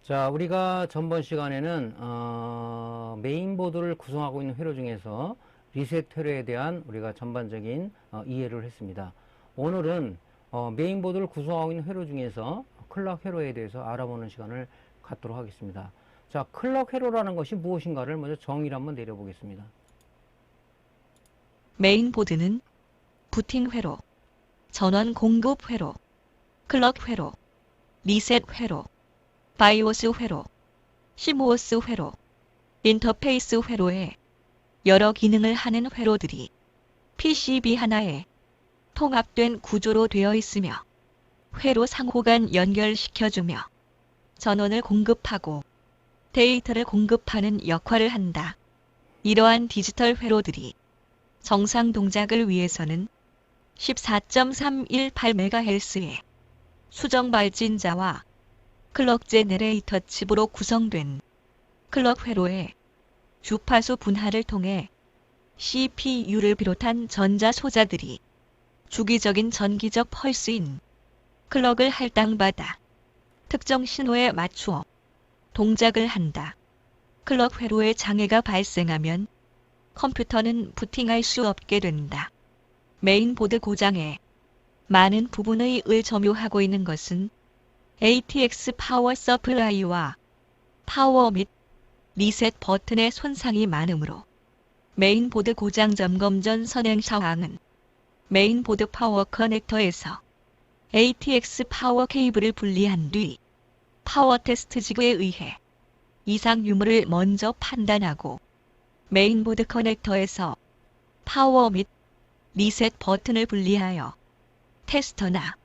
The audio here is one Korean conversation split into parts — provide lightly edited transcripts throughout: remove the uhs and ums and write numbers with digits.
자, 우리가 전번 시간에는 메인보드를 구성하고 있는 회로 중에서 리셋 회로에 대한 우리가 전반적인 이해를 했습니다. 오늘은 메인보드를 구성하고 있는 회로 중에서 클럭 회로에 대해서 알아보는 시간을 갖도록 하겠습니다. 자, 클럭 회로라는 것이 무엇인가를 먼저 정의를 한번 내려보겠습니다. 메인보드는 부팅 회로, 전원 공급 회로, 클럭 회로, 리셋 회로, 바이오스 회로, 시모스 회로, 인터페이스 회로의 여러 기능을 하는 회로들이 PCB 하나에 통합된 구조로 되어 있으며 회로 상호간 연결시켜주며 전원을 공급하고 데이터를 공급하는 역할을 한다. 이러한 디지털 회로들이 정상 동작을 위해서는 14.318MHz의 수정 발진자와 클럭 제네레이터 칩으로 구성된 클럭 회로의 주파수 분할을 통해 CPU를 비롯한 전자 소자들이 주기적인 전기적 펄스인 클럭을 할당받아 특정 신호에 맞추어 동작을 한다. 클럭 회로에 장애가 발생하면 컴퓨터는 부팅할 수 없게 된다. 메인보드 고장의 많은 부분의 을 점유하고 있는 것은 ATX 파워 서플라이와 파워 및 리셋 버튼의 손상이 많으므로 메인보드 고장 점검 전 선행 사항은 메인보드 파워 커넥터에서 ATX 파워 케이블을 분리한 뒤 파워 테스트 지구에 의해 이상 유무를 먼저 판단하고 메인보드 커넥터에서 파워 및 리셋 버튼을 분리하여 테스터나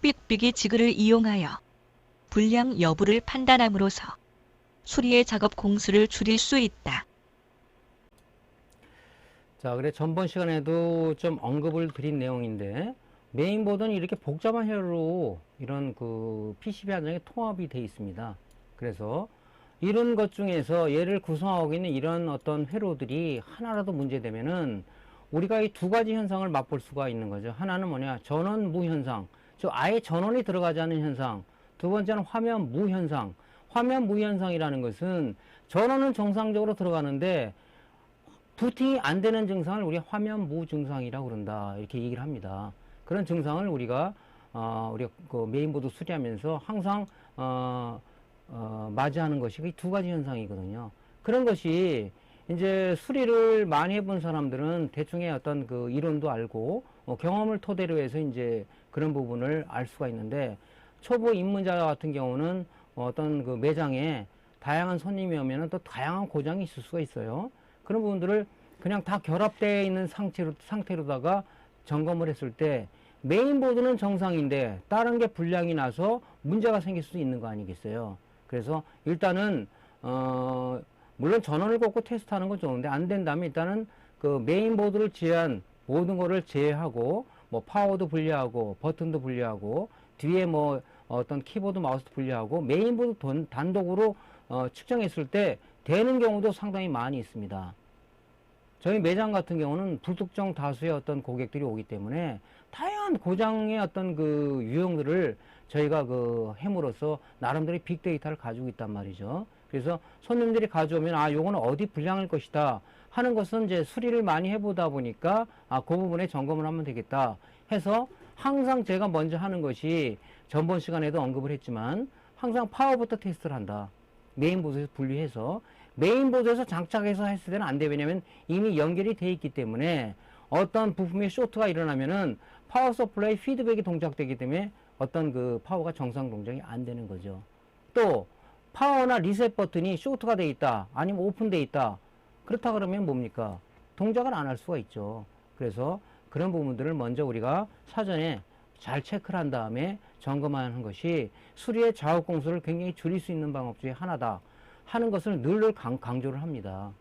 삑삑이 지그를 이용하여 불량 여부를 판단함으로써 수리의 작업 공수를 줄일 수 있다. 자, 그래 전번 시간에도 좀 언급을 드린 내용인데 메인보드는 이렇게 복잡한 회로로 이런 그 PCB 한 장에 통합이 되어 있습니다. 그래서 이런 것 중에서 얘를 구성하고 있는 이런 어떤 회로들이 하나라도 문제되면은 우리가 이 두 가지 현상을 맛볼 수가 있는 거죠. 하나는 뭐냐, 전원 무현상, 아예 전원이 들어가지 않는 현상. 두 번째는 화면 무현상. 화면 무현상이라는 것은 전원은 정상적으로 들어가는데 부팅이 안 되는 증상을 우리가 화면 무 증상이라고 그런다, 이렇게 얘기를 합니다. 그런 증상을 우리가 그 메인보드 수리하면서 항상 맞이하는 것이 이 두 가지 현상이거든요. 그런 것이 이제 수리를 많이 해본 사람들은 대충의 어떤 그 이론도 알고 경험을 토대로 해서 이제 그런 부분을 알 수가 있는데, 초보 입문자 같은 경우는 어떤 그 매장에 다양한 손님이 오면은 또 다양한 고장이 있을 수가 있어요. 그런 부분들을 그냥 다 결합되어 있는 상태로다가 점검을 했을 때 메인보드는 정상인데 다른 게 불량이 나서 문제가 생길 수도 있는 거 아니겠어요. 그래서 일단은 물론 전원을 꽂고 테스트하는 건 좋은데 안 된다면 일단은 그 메인보드를 제한 모든 거를 제외하고 뭐 파워도 분리하고 버튼도 분리하고 뒤에 뭐 어떤 키보드 마우스도 분리하고 메인보드 단독으로 측정했을 때 되는 경우도 상당히 많이 있습니다. 저희 매장 같은 경우는 불특정 다수의 어떤 고객들이 오기 때문에 다양한 고장의 어떤 그 유형들을 저희가 그 함으로써 나름대로 빅데이터를 가지고 있단 말이죠. 그래서 손님들이 가져오면 요거는 어디 불량일 것이다 하는 것은 이제 수리를 많이 해보다 보니까 그 부분에 점검을 하면 되겠다 해서 항상 제가 먼저 하는 것이 전번 시간에도 언급을 했지만 항상 파워부터 테스트를 한다. 메인보드에서 분리해서 메인보드에서 장착해서 했을 때는 안 돼. 왜냐면 이미 연결이 돼 있기 때문에 어떤 부품의 쇼트가 일어나면은 파워 서플라이 피드백이 동작되기 때문에 어떤 그 파워가 정상 동작이 안 되는 거죠. 또 파워나 리셋 버튼이 쇼트가 돼 있다, 아니면 오픈돼 있다, 그렇다 그러면 뭡니까? 동작을 안 할 수가 있죠. 그래서 그런 부분들을 먼저 우리가 사전에 잘 체크를 한 다음에 점검하는 것이 수리의 작업 공수를 굉장히 줄일 수 있는 방법 중에 하나다 하는 것을 늘 강조를 합니다.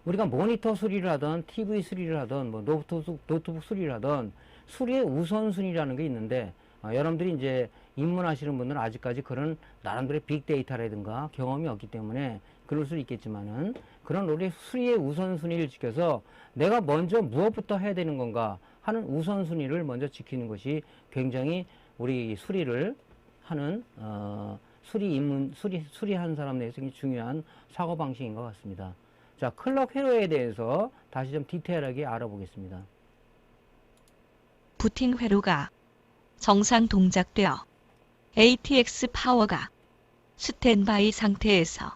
우리가 모니터 수리를 하던 TV 수리를 하던 뭐 노트북 수리를 하던 수리의 우선순위라는 게 있는데 여러분들이 이제 입문하시는 분들은 아직까지 그런 나름대로의 빅데이터라든가 경험이 없기 때문에 그럴 수 있겠지만은 그런 우리 수리의 우선순위를 지켜서 내가 먼저 무엇부터 해야 되는 건가 하는 우선순위를 먼저 지키는 것이 굉장히 우리 수리를 하는 수리하는 사람 내에서 굉장히 중요한 사고방식인 것 같습니다. 자, 클럭 회로에 대해서 다시 좀 디테일하게 알아보겠습니다. 부팅 회로가 정상 동작되어 ATX 파워가 스탠바이 상태에서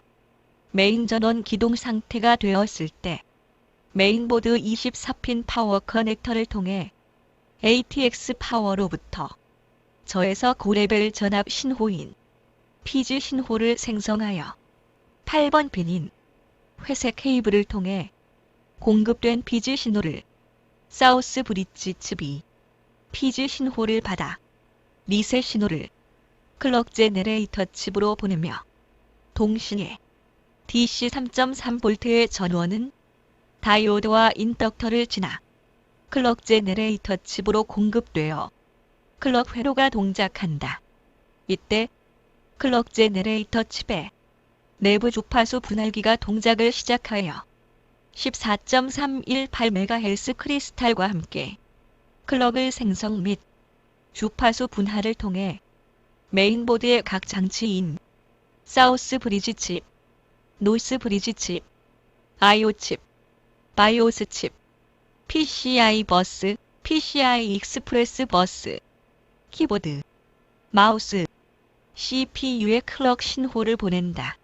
메인 전원 기동 상태가 되었을 때 메인보드 24핀 파워 커넥터를 통해 ATX 파워로부터 저에서 고레벨 전압 신호인 피지 신호를 생성하여 8번 핀인 회색 케이블을 통해 공급된 피지 신호를 사우스 브릿지 칩이 피지 신호를 받아 리셋 신호를 클럭 제네레이터 칩으로 보내며 동시에 DC 3.3V의 전원은 다이오드와 인덕터를 지나 클럭 제네레이터 칩으로 공급되어 클럭 회로가 동작한다. 이때 클럭 제네레이터 칩의 내부 주파수 분할기가 동작을 시작하여 14.318MHz 크리스탈과 함께 클럭을 생성 및 주파수 분할을 통해 메인보드의 각 장치인 사우스 브리지 칩, 노스 브리지 칩, IO 칩, 바이오스 칩, PCI 버스, PCI 익스프레스 버스, 키보드, 마우스, CPU의 클럭 신호를 보낸다.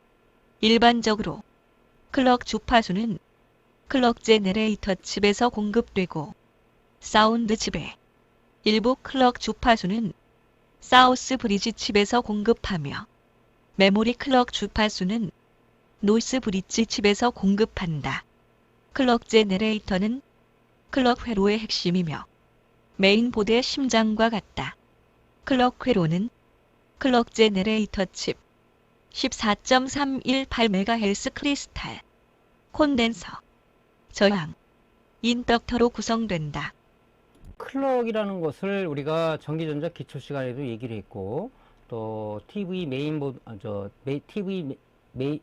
일반적으로 클럭 주파수는 클럭 제네레이터 칩에서 공급되고 사운드 칩의 일부 클럭 주파수는 사우스 브리지 칩에서 공급하며 메모리 클럭 주파수는 노스 브릿지 칩에서 공급한다. 클럭 제네레이터는 클럭 회로의 핵심이며 메인보드의 심장과 같다. 클럭 회로는 클럭 제네레이터 칩, 14.318MHz 크리스탈, 콘덴서, 저항, 인덕터로 구성된다. 클럭이라는 것을 우리가 전기전자 기초 시간에도 얘기를 했고, 또 TV 메인보드, TV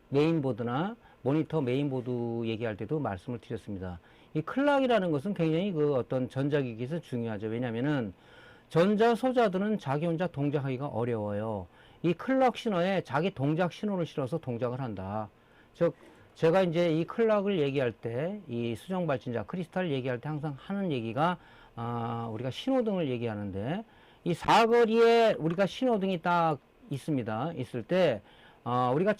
메인보드나 모니터 메인보드 얘기할 때도 말씀을 드렸습니다. 이 클럭이라는 것은 굉장히 그 어떤 전자기기에서 중요하죠. 왜냐면은 전자 소자들은 자기 혼자 동작하기가 어려워요. 이 클럭 신호에 자기 동작 신호를 실어서 동작을 한다. 즉, 제가 이제 이 클럭을 얘기할 때, 이 수정 발진자 크리스탈을 얘기할 때 항상 하는 얘기가, 우리가 신호등을 얘기하는데, 이 사거리에 우리가 신호등이 딱 있습니다. 있을 때, 우리가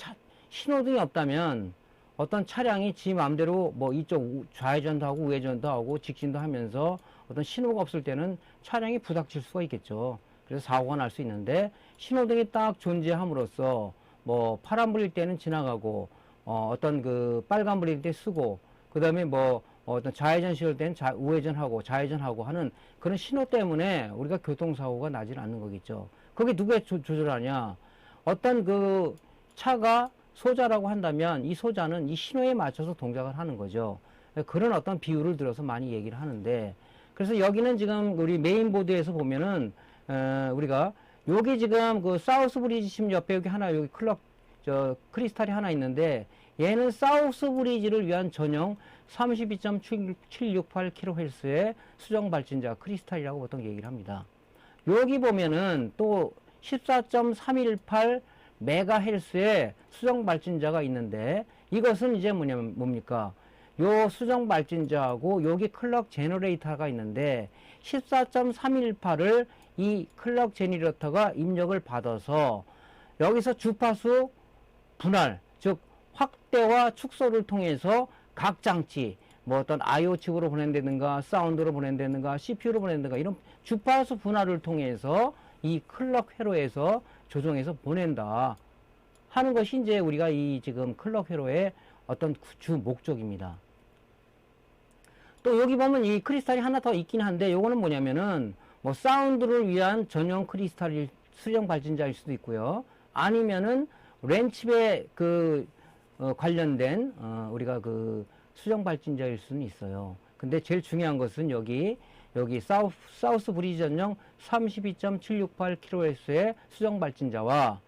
신호등이 없다면 어떤 차량이 지 마음대로 뭐 이쪽 좌회전도 하고 우회전도 하고 직진도 하면서 어떤 신호가 없을 때는 차량이 부닥칠 수가 있겠죠. 그래서 사고가 날 수 있는데, 신호등이 딱 존재함으로써 뭐 파란불일 때는 지나가고, 어떤 그 빨간불일 때 쓰고, 그 다음에 뭐 어떤 좌회전 씌울 때는 우회전하고 좌회전하고 하는 그런 신호 때문에 우리가 교통사고가 나질 않는 거겠죠. 그게 누가 조절하냐? 어떤 그 차가 소자라고 한다면 이 소자는 이 신호에 맞춰서 동작을 하는 거죠. 그런 어떤 비유를 들어서 많이 얘기를 하는데, 그래서 여기는 지금 우리 메인보드에서 보면은 우리가 여기 지금 그 사우스 브리지 칩 옆에 여기 하나 여기 크리스탈이 하나 있는데, 얘는 사우스 브리지를 위한 전용 32.768kHz의 수정 발진자 크리스탈이라고 보통 얘기를 합니다. 여기 보면은 또 14.318MHz의 수정 발진자가 있는데, 이것은 이제 뭡니까? 요 수정 발진자하고 여기 클럭 제너레이터가 있는데, 14.318을 이 클럭 제너레이터가 입력을 받아서 여기서 주파수 분할, 즉 확대와 축소를 통해서 각 장치, 뭐 어떤 IO 칩으로 보낸다든가 사운드로 보낸다든가 CPU로 보낸다든가 이런 주파수 분할을 통해서 이 클럭 회로에서 조정해서 보낸다 하는 것이 이제 우리가 이 지금 클럭 회로의 어떤 주 목적입니다. 또 여기 보면 이 크리스탈이 하나 더 있긴 한데, 요거는 뭐냐면은 뭐 사운드를 위한 전용 크리스탈 수정 발진자일 수도 있고요. 아니면은 랜칩에 그 관련된 우리가 그 수정 발진자일 수는 있어요. 근데 제일 중요한 것은 여기 사우스 브리지 전용 32.768kHz의 수정 발진자와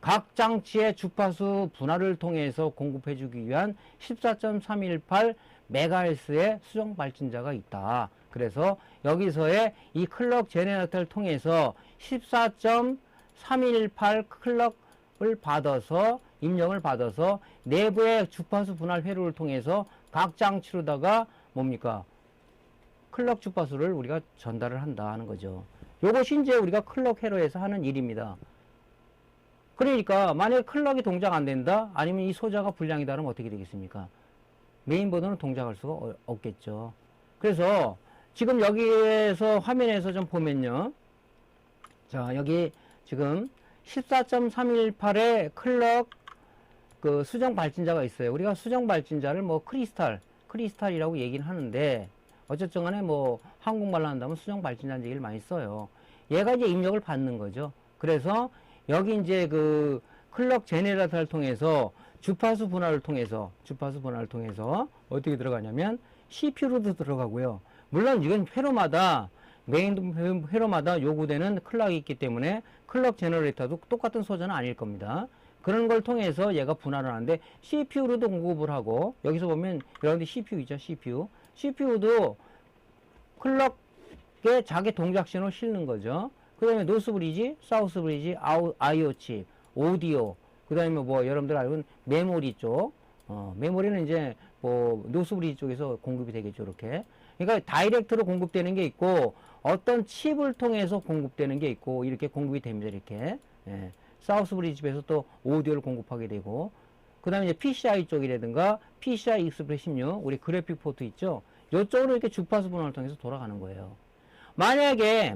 각 장치의 주파수 분할을 통해서 공급해주기 위한 14.318MHz의 수정 발진자가 있다. 그래서 여기서의 이 클럭 제네레이터를 통해서 14.318 클럭 받아서 입력을 받아서 내부의 주파수 분할 회로를 통해서 각 장치로다가 뭡니까? 클럭 주파수를 우리가 전달을 한다 하는 거죠. 요것이 이제 우리가 클럭 회로에서 하는 일입니다. 그러니까 만약에 클럭이 동작 안 된다? 아니면 이 소자가 불량이다 그러면 어떻게 되겠습니까? 메인보드는 동작할 수가 없겠죠. 그래서 지금 여기에서 화면에서 좀 보면요. 자, 여기 지금 14.318의 클럭 그 수정 발진자가 있어요. 우리가 수정 발진자를 뭐 크리스탈이라고 얘기는 하는데 어쨌든 간에 뭐 한국말로 한다면 수정 발진자는 얘기를 많이 써요. 얘가 이제 입력을 받는 거죠. 그래서 여기 이제 그 클럭 제네레이터를 통해서 주파수 분할을 통해서 어떻게 들어가냐면 CPU로도 들어가고요. 물론 이건 회로마다 메인 회로마다 요구되는 클럭이 있기 때문에 클럭 제너레이터도 똑같은 소재는 아닐 겁니다. 그런 걸 통해서 얘가 분할을 하는데 CPU로도 공급을 하고 여기서 보면 여러분들 CPU 있죠? CPU도 클럭에 자기 동작 신호 실는 거죠. 그 다음에 노스 브리지, 사우스 브리지, IO 칩, 오디오, 그 다음에 뭐 여러분들 알고 있는 메모리 쪽, 메모리는 이제 뭐 노스 브리지 쪽에서 공급이 되겠죠, 이렇게. 그러니까 다이렉트로 공급되는 게 있고 어떤 칩을 통해서 공급되는 게 있고 이렇게 공급이 됩니다, 이렇게. 예. 사우스 브리지 집에서 또 오디오를 공급하게 되고 그 다음에 이제 PCI 쪽이라든가 PCI 익스프레스 16 우리 그래픽 포트 있죠, 이쪽으로 이렇게 주파수 분할을 통해서 돌아가는 거예요. 만약에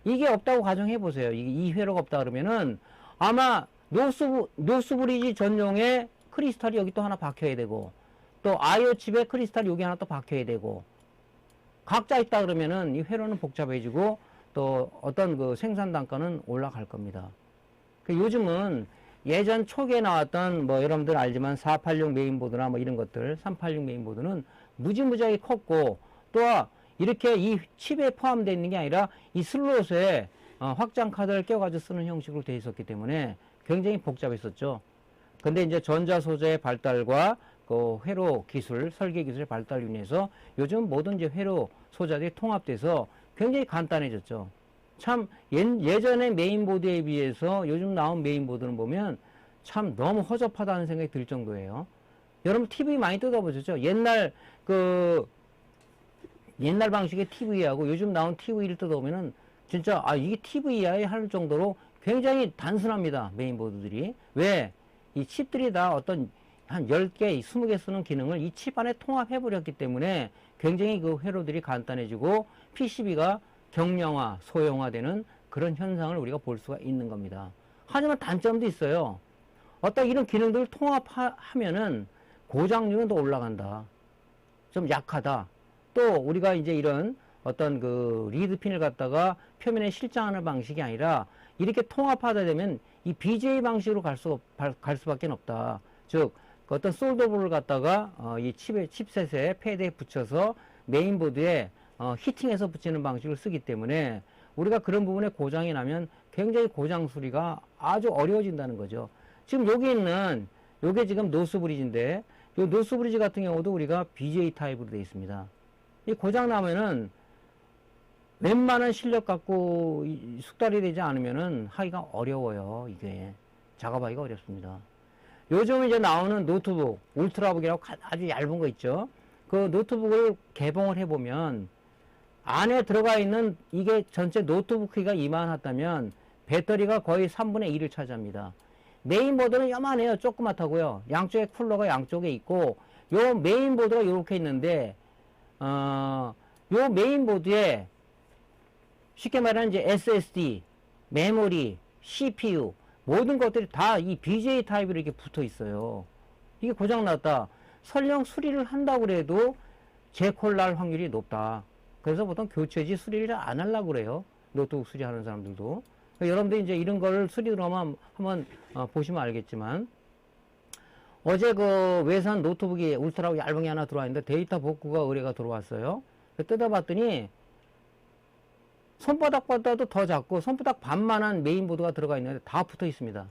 이게 없다고 가정해 보세요. 이 회로가 없다 그러면은 아마 노스 브리지 전용의 크리스탈이 여기 또 하나 박혀야 되고 또 IO 칩에 크리스탈 여기 하나 또 박혀야 되고 각자 있다 그러면은 이 회로는 복잡해지고 또 어떤 그 생산 단가는 올라갈 겁니다. 요즘은 예전 초기에 나왔던 뭐 여러분들 알지만 486 메인보드나 뭐 이런 것들 386 메인보드는 무지무지하게 컸고 또 이렇게 이 칩에 포함되어 있는 게 아니라 이 슬롯에 확장 카드를 껴가지고 쓰는 형식으로 되어 있었기 때문에 굉장히 복잡했었죠. 근데 이제 전자 소재의 발달과 그 회로 기술, 설계 기술의 발달로 인해서 요즘 모든 이제 회로 소자들이 통합돼서 굉장히 간단해졌죠. 참 예전의 메인보드에 비해서 요즘 나온 메인보드는 보면 참 너무 허접하다는 생각이 들 정도예요. 여러분 TV 많이 뜯어보셨죠? 옛날 방식의 TV하고 요즘 나온 TV를 뜯어보면은 진짜 이게 TV야 할 정도로 굉장히 단순합니다, 메인보드들이. 왜? 이 칩들이 다 어떤 한 10개, 20개 쓰는 기능을 이 칩 안에 통합해버렸기 때문에 굉장히 그 회로들이 간단해지고 PCB가 경량화, 소형화되는 그런 현상을 우리가 볼 수가 있는 겁니다. 하지만 단점도 있어요. 어떤 이런 기능들을 통합하면은 고장률은 더 올라간다. 좀 약하다. 또 우리가 이제 이런 어떤 그 리드핀을 갖다가 표면에 실장하는 방식이 아니라 이렇게 통합하다 되면 이 BGA 방식으로 갈 수밖에 없다. 즉 어떤 솔더볼을 갖다가 이 칩셋에 패드에 붙여서 메인보드에 히팅해서 붙이는 방식을 쓰기 때문에 우리가 그런 부분에 고장이 나면 굉장히 고장 수리가 아주 어려워진다는 거죠. 지금 여기 있는 요게 지금 노스 브리지인데 요 노스 브리지 같은 경우도 우리가 BGA 타입으로 되어 있습니다. 이 고장 나면은 웬만한 실력 갖고 숙달이 되지 않으면은 하기가 어려워요. 이게 작업하기가 어렵습니다. 요즘 이제 나오는 노트북 울트라북이라고 아주 얇은 거 있죠. 그 노트북을 개봉을 해보면 안에 들어가 있는 이게 전체 노트북 크기가 이만하다면 배터리가 거의 3분의 1을 차지합니다. 메인보드는 요만해요. 조그맣다고요. 양쪽에 쿨러가 양쪽에 있고 요 메인보드가 이렇게 있는데 요 메인보드에 쉽게 말하면 이제 SSD, 메모리, CPU 모든 것들이 다 이 BGA 타입으로 이렇게 붙어 있어요. 이게 고장났다. 설령 수리를 한다고 해도 재콜 날 확률이 높다. 그래서 보통 교체지 수리를 안 하려고 그래요. 노트북 수리하는 사람들도. 그러니까 여러분들이 이제 이런 걸 수리 들어가면 한번 보시면 알겠지만 어제 그 외산 노트북이 울트라북 얇은 게 하나 들어와 있는데 데이터 복구가 의뢰가 들어왔어요. 뜯어봤더니 손바닥보다도 더 작고 손바닥 반만한 메인보드가 들어가 있는데 다 붙어 있습니다.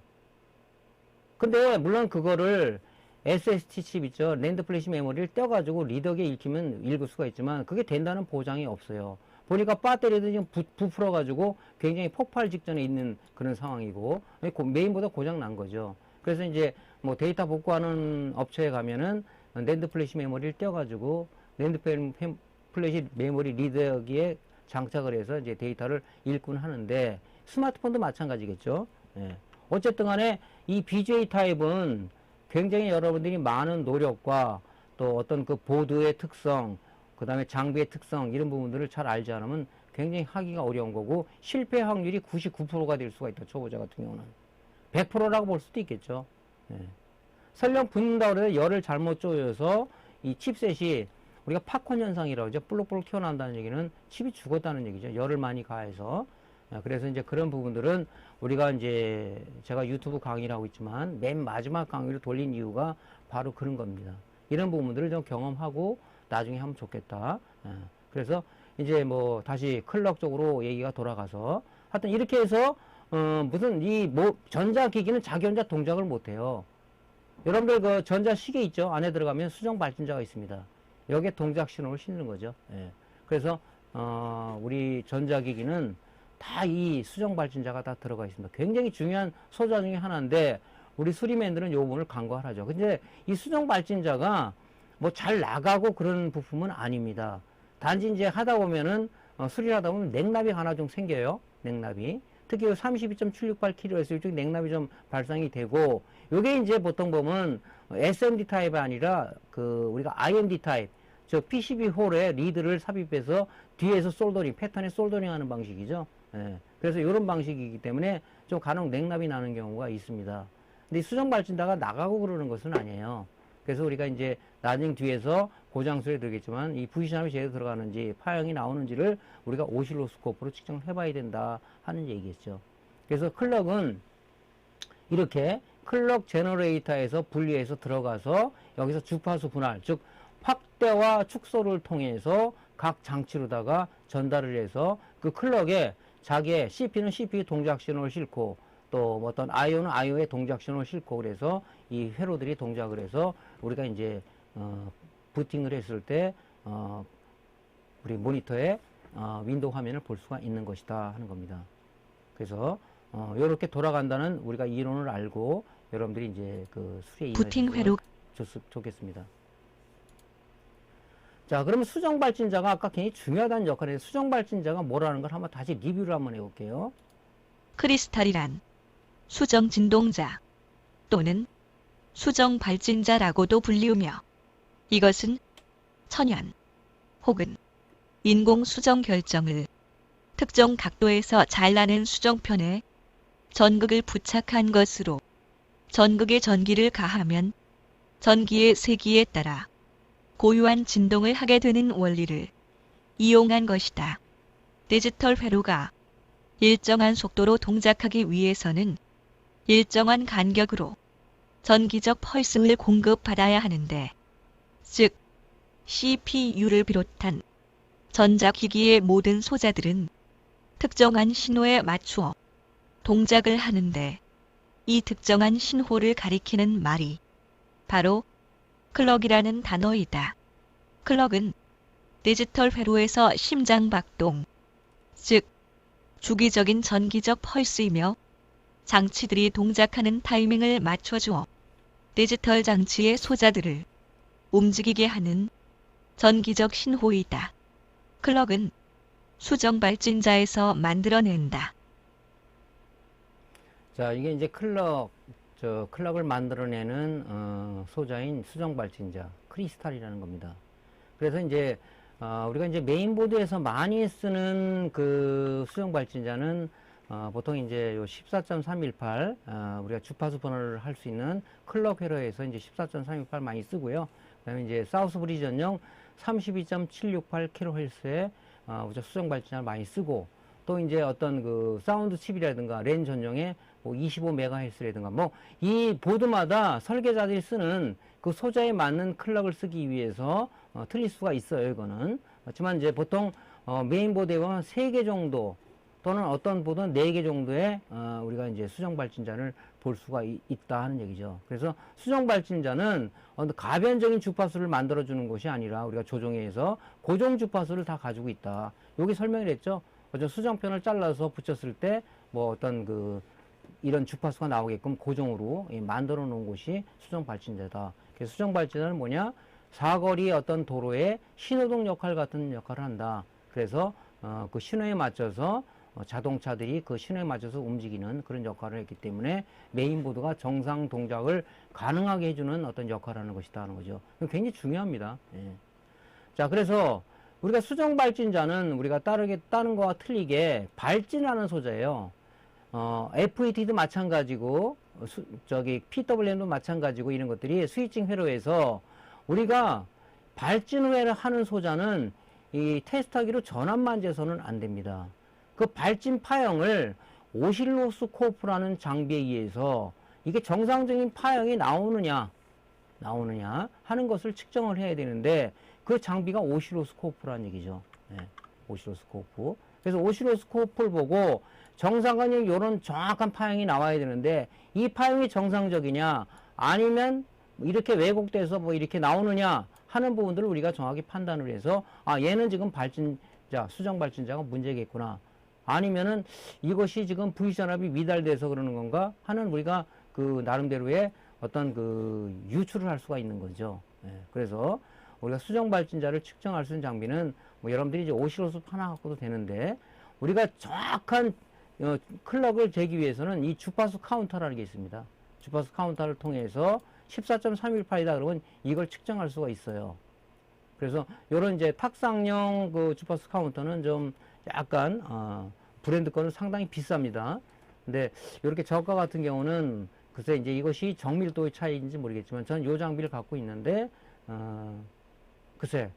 근데 물론 그거를 SSD 칩 있죠. 랜드 플래시 메모리를 떼어가지고 리더기에 읽히면 읽을 수가 있지만 그게 된다는 보장이 없어요. 보니까 배터리도 지금 부풀어가지고 굉장히 폭발 직전에 있는 그런 상황이고 메인보드 고장 난 거죠. 그래서 이제 뭐 데이터 복구하는 업체에 가면은 낸드 플래시 메모리를 떼어가지고 낸드 플래시 메모리 리더기에 장착을 해서 이제 데이터를 읽곤 하는데 스마트폰도 마찬가지겠죠. 예. 어쨌든 간에 이 BGA 타입은 굉장히 여러분들이 많은 노력과 또 어떤 그 보드의 특성, 그 다음에 장비의 특성 이런 부분들을 잘 알지 않으면 굉장히 하기가 어려운 거고 실패 확률이 99%가 될 수가 있다. 초보자 같은 경우는 100%라고 볼 수도 있겠죠. 예. 설령 붙는다고 해서 열을 잘못 조여서 이 칩셋이 우리가 팝콘 현상이라고 하죠. 볼록볼록 튀어나온다는 얘기는 칩이 죽었다는 얘기죠. 열을 많이 가해서. 그래서 이제 그런 부분들은 우리가 이제 제가 유튜브 강의를 하고 있지만 맨 마지막 강의를 돌린 이유가 바로 그런 겁니다. 이런 부분들을 좀 경험하고 나중에 하면 좋겠다. 그래서 이제 뭐 다시 클럭 쪽으로 얘기가 돌아가서 하여튼 이렇게 해서 무슨 이 뭐 전자기기는 자기 혼자 동작을 못해요. 여러분들 그 전자시계 있죠? 안에 들어가면 수정 발전자가 있습니다. 여기에 동작 신호를 실는 거죠. 예. 그래서 우리 전자기기는 다 이 수정 발전자가 다 들어가 있습니다. 굉장히 중요한 소자 중에 하나인데 우리 수리맨들은 이 부분을 간과하죠. 근데 이 수정 발전자가 뭐 잘 나가고 그런 부품은 아닙니다. 단지 이제 하다 보면은 수리를 하다 보면 냉납이 하나 좀 생겨요. 냉납이. 특히 32.768kHz 이쪽 냉납이 좀 발생이 되고 요게 이제 보통 보면 SMD 타입이 아니라 그 우리가 IMD 타입 저 PCB 홀에 리드를 삽입해서 뒤에서 솔더링 패턴에 솔더링 하는 방식이죠. 예. 그래서 이런 방식이기 때문에 좀 간혹 냉납이 나는 경우가 있습니다. 근데 수정 발전자가 나가고 그러는 것은 아니에요. 그래서 우리가 이제 나중에 뒤에서 고장수에 들겠지만 이 V샵이 제대로 들어가는지 파형이 나오는지를 우리가 오실로스코프로 측정을 해봐야 된다 하는 얘기겠죠. 그래서 클럭은 이렇게 클럭 제너레이터에서 분리해서 들어가서 여기서 주파수 분할 즉 확대와 축소를 통해서 각 장치로다가 전달을 해서 그 클럭에 자기의 CP는 CPU 동작 신호를 싣고 또 어떤 IO는 IO의 동작 신호를 싣고 그래서 이 회로들이 동작을 해서 우리가 이제 부팅을 했을 때 우리 모니터에 윈도우 화면을 볼 수가 있는 것이다 하는 겁니다. 그래서 이렇게 돌아간다는 우리가 이론을 알고 여러분들이 이제 그 수리에 부팅 회로 좋겠습니다. 자, 그러면 수정 발전자가 아까 굉장히 중요하다는 역할에 수정 발전자가 뭐라는 걸 한번 다시 리뷰를 한번 해볼게요. 크리스탈이란 수정 진동자 또는 수정 발진자라고도 불리우며 이것은 천연 혹은 인공 수정 결정을 특정 각도에서 잘라낸 수정편에 전극을 부착한 것으로 전극에 전기를 가하면 전기의 세기에 따라 고유한 진동을 하게 되는 원리를 이용한 것이다. 디지털 회로가 일정한 속도로 동작하기 위해서는 일정한 간격으로 전기적 펄스를 공급받아야 하는데, 즉 CPU를 비롯한 전자기기의 모든 소자들은 특정한 신호에 맞추어 동작을 하는데 이 특정한 신호를 가리키는 말이 바로 클럭이라는 단어이다. 클럭은 디지털 회로에서 심장박동, 즉 주기적인 전기적 펄스이며 장치들이 동작하는 타이밍을 맞춰주어 디지털 장치의 소자들을 움직이게 하는 전기적 신호이다. 클럭은 수정 발진자에서 만들어낸다. 자, 이게 이제 클럭을 만들어내는 소자인 수정 발진자 크리스탈이라는 겁니다. 그래서 이제 우리가 이제 메인보드에서 많이 쓰는 그 수정 발진자는 보통 이제 요 14.318 우리가 주파수 번호를 할 수 있는 클럭 회로에서 이제 14.318 많이 쓰고요. 그다음에 이제 사우스 브리지 전용 32.768kHz의 우리가 수정 발진자를 많이 쓰고 또 이제 어떤 그 사운드 칩이라든가 랜 전용의 뭐 25MHz라든가 뭐 이 보드마다 설계자들이 쓰는 그 소자에 맞는 클럭을 쓰기 위해서 틀릴 수가 있어요. 이거는. 그렇지만 이제 보통 메인보드에 보면 3개 정도 또는 어떤 보드는 4개 정도의 우리가 이제 수정 발진자를 볼 수가 있다 하는 얘기죠. 그래서 수정 발진자는 가변적인 주파수를 만들어 주는 것이 아니라 우리가 조종에서 고정 주파수를 다 가지고 있다. 여기 설명을 했죠. 어떤 수정편을 잘라서 붙였을 때 뭐 어떤 이런 주파수가 나오게끔 고정으로 만들어 놓은 것이 수정 발진자다. 그래서 수정 발진자는 뭐냐? 사거리 어떤 도로의 신호등 역할 같은 역할을 한다. 그래서 그 신호에 맞춰서 자동차들이 그 신호에 맞춰서 움직이는 그런 역할을 했기 때문에 메인보드가 정상 동작을 가능하게 해주는 어떤 역할을 하는 것이다 하는 거죠. 굉장히 중요합니다. 예. 자, 그래서 우리가 수정 발진자는 우리가 다른 거와 틀리게 발진하는 소재예요. FET도 마찬가지고, PWM도 마찬가지고 이런 것들이 스위칭 회로에서 우리가 발진 후에를 하는 소자는 이 테스트하기로 전압만 재서는 안 됩니다. 그 발진 파형을 오실로스코프라는 장비에 의해서 이게 정상적인 파형이 나오느냐 하는 것을 측정을 해야 되는데 그 장비가 오실로스코프라는 얘기죠. 네, 오실로스코프. 그래서 오실로스코프를 보고 정상적인 이런 정확한 파형이 나와야 되는데 이 파형이 정상적이냐 아니면 이렇게 왜곡돼서 뭐 이렇게 나오느냐 하는 부분들을 우리가 정확히 판단을 해서 얘는 지금 수정 발진자가 문제겠구나. 아니면은 이것이 지금 V전압이 미달돼서 그러는 건가 하는 우리가 나름대로의 어떤 유추를 할 수가 있는 거죠. 예, 그래서 우리가 수정 발진자를 측정할 수 있는 장비는 뭐 여러분들이 이제 오실로스코프 하나 갖고도 되는데 우리가 정확한 클럭을 재기 위해서는 이 주파수 카운터라는 게 있습니다. 주파수 카운터를 통해서 14.318이다 그러면 이걸 측정할 수가 있어요. 그래서 요런 이제 탁상용 주파수 카운터는 좀 약간 브랜드 거는 상당히 비쌉니다. 근데 이렇게 저가 같은 경우는 글쎄 이제 이것이 정밀도의 차이인지 모르겠지만 저는 요 장비를 갖고 있는데 글쎄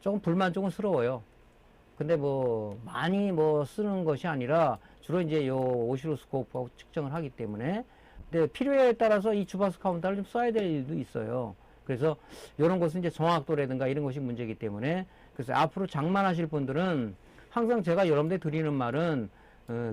조금 불만족스러워요. 근데 뭐 많이 쓰는 것이 아니라 주로 이제 요 오실로스코프하고 측정을 하기 때문에 근데 필요에 따라서 이 주파수 카운터를 좀 써야 될 일도 있어요. 그래서 이런 것은 이제 정확도라든가 이런 것이 문제이기 때문에 그래서 앞으로 장만하실 분들은 항상 제가 여러분들 드리는 말은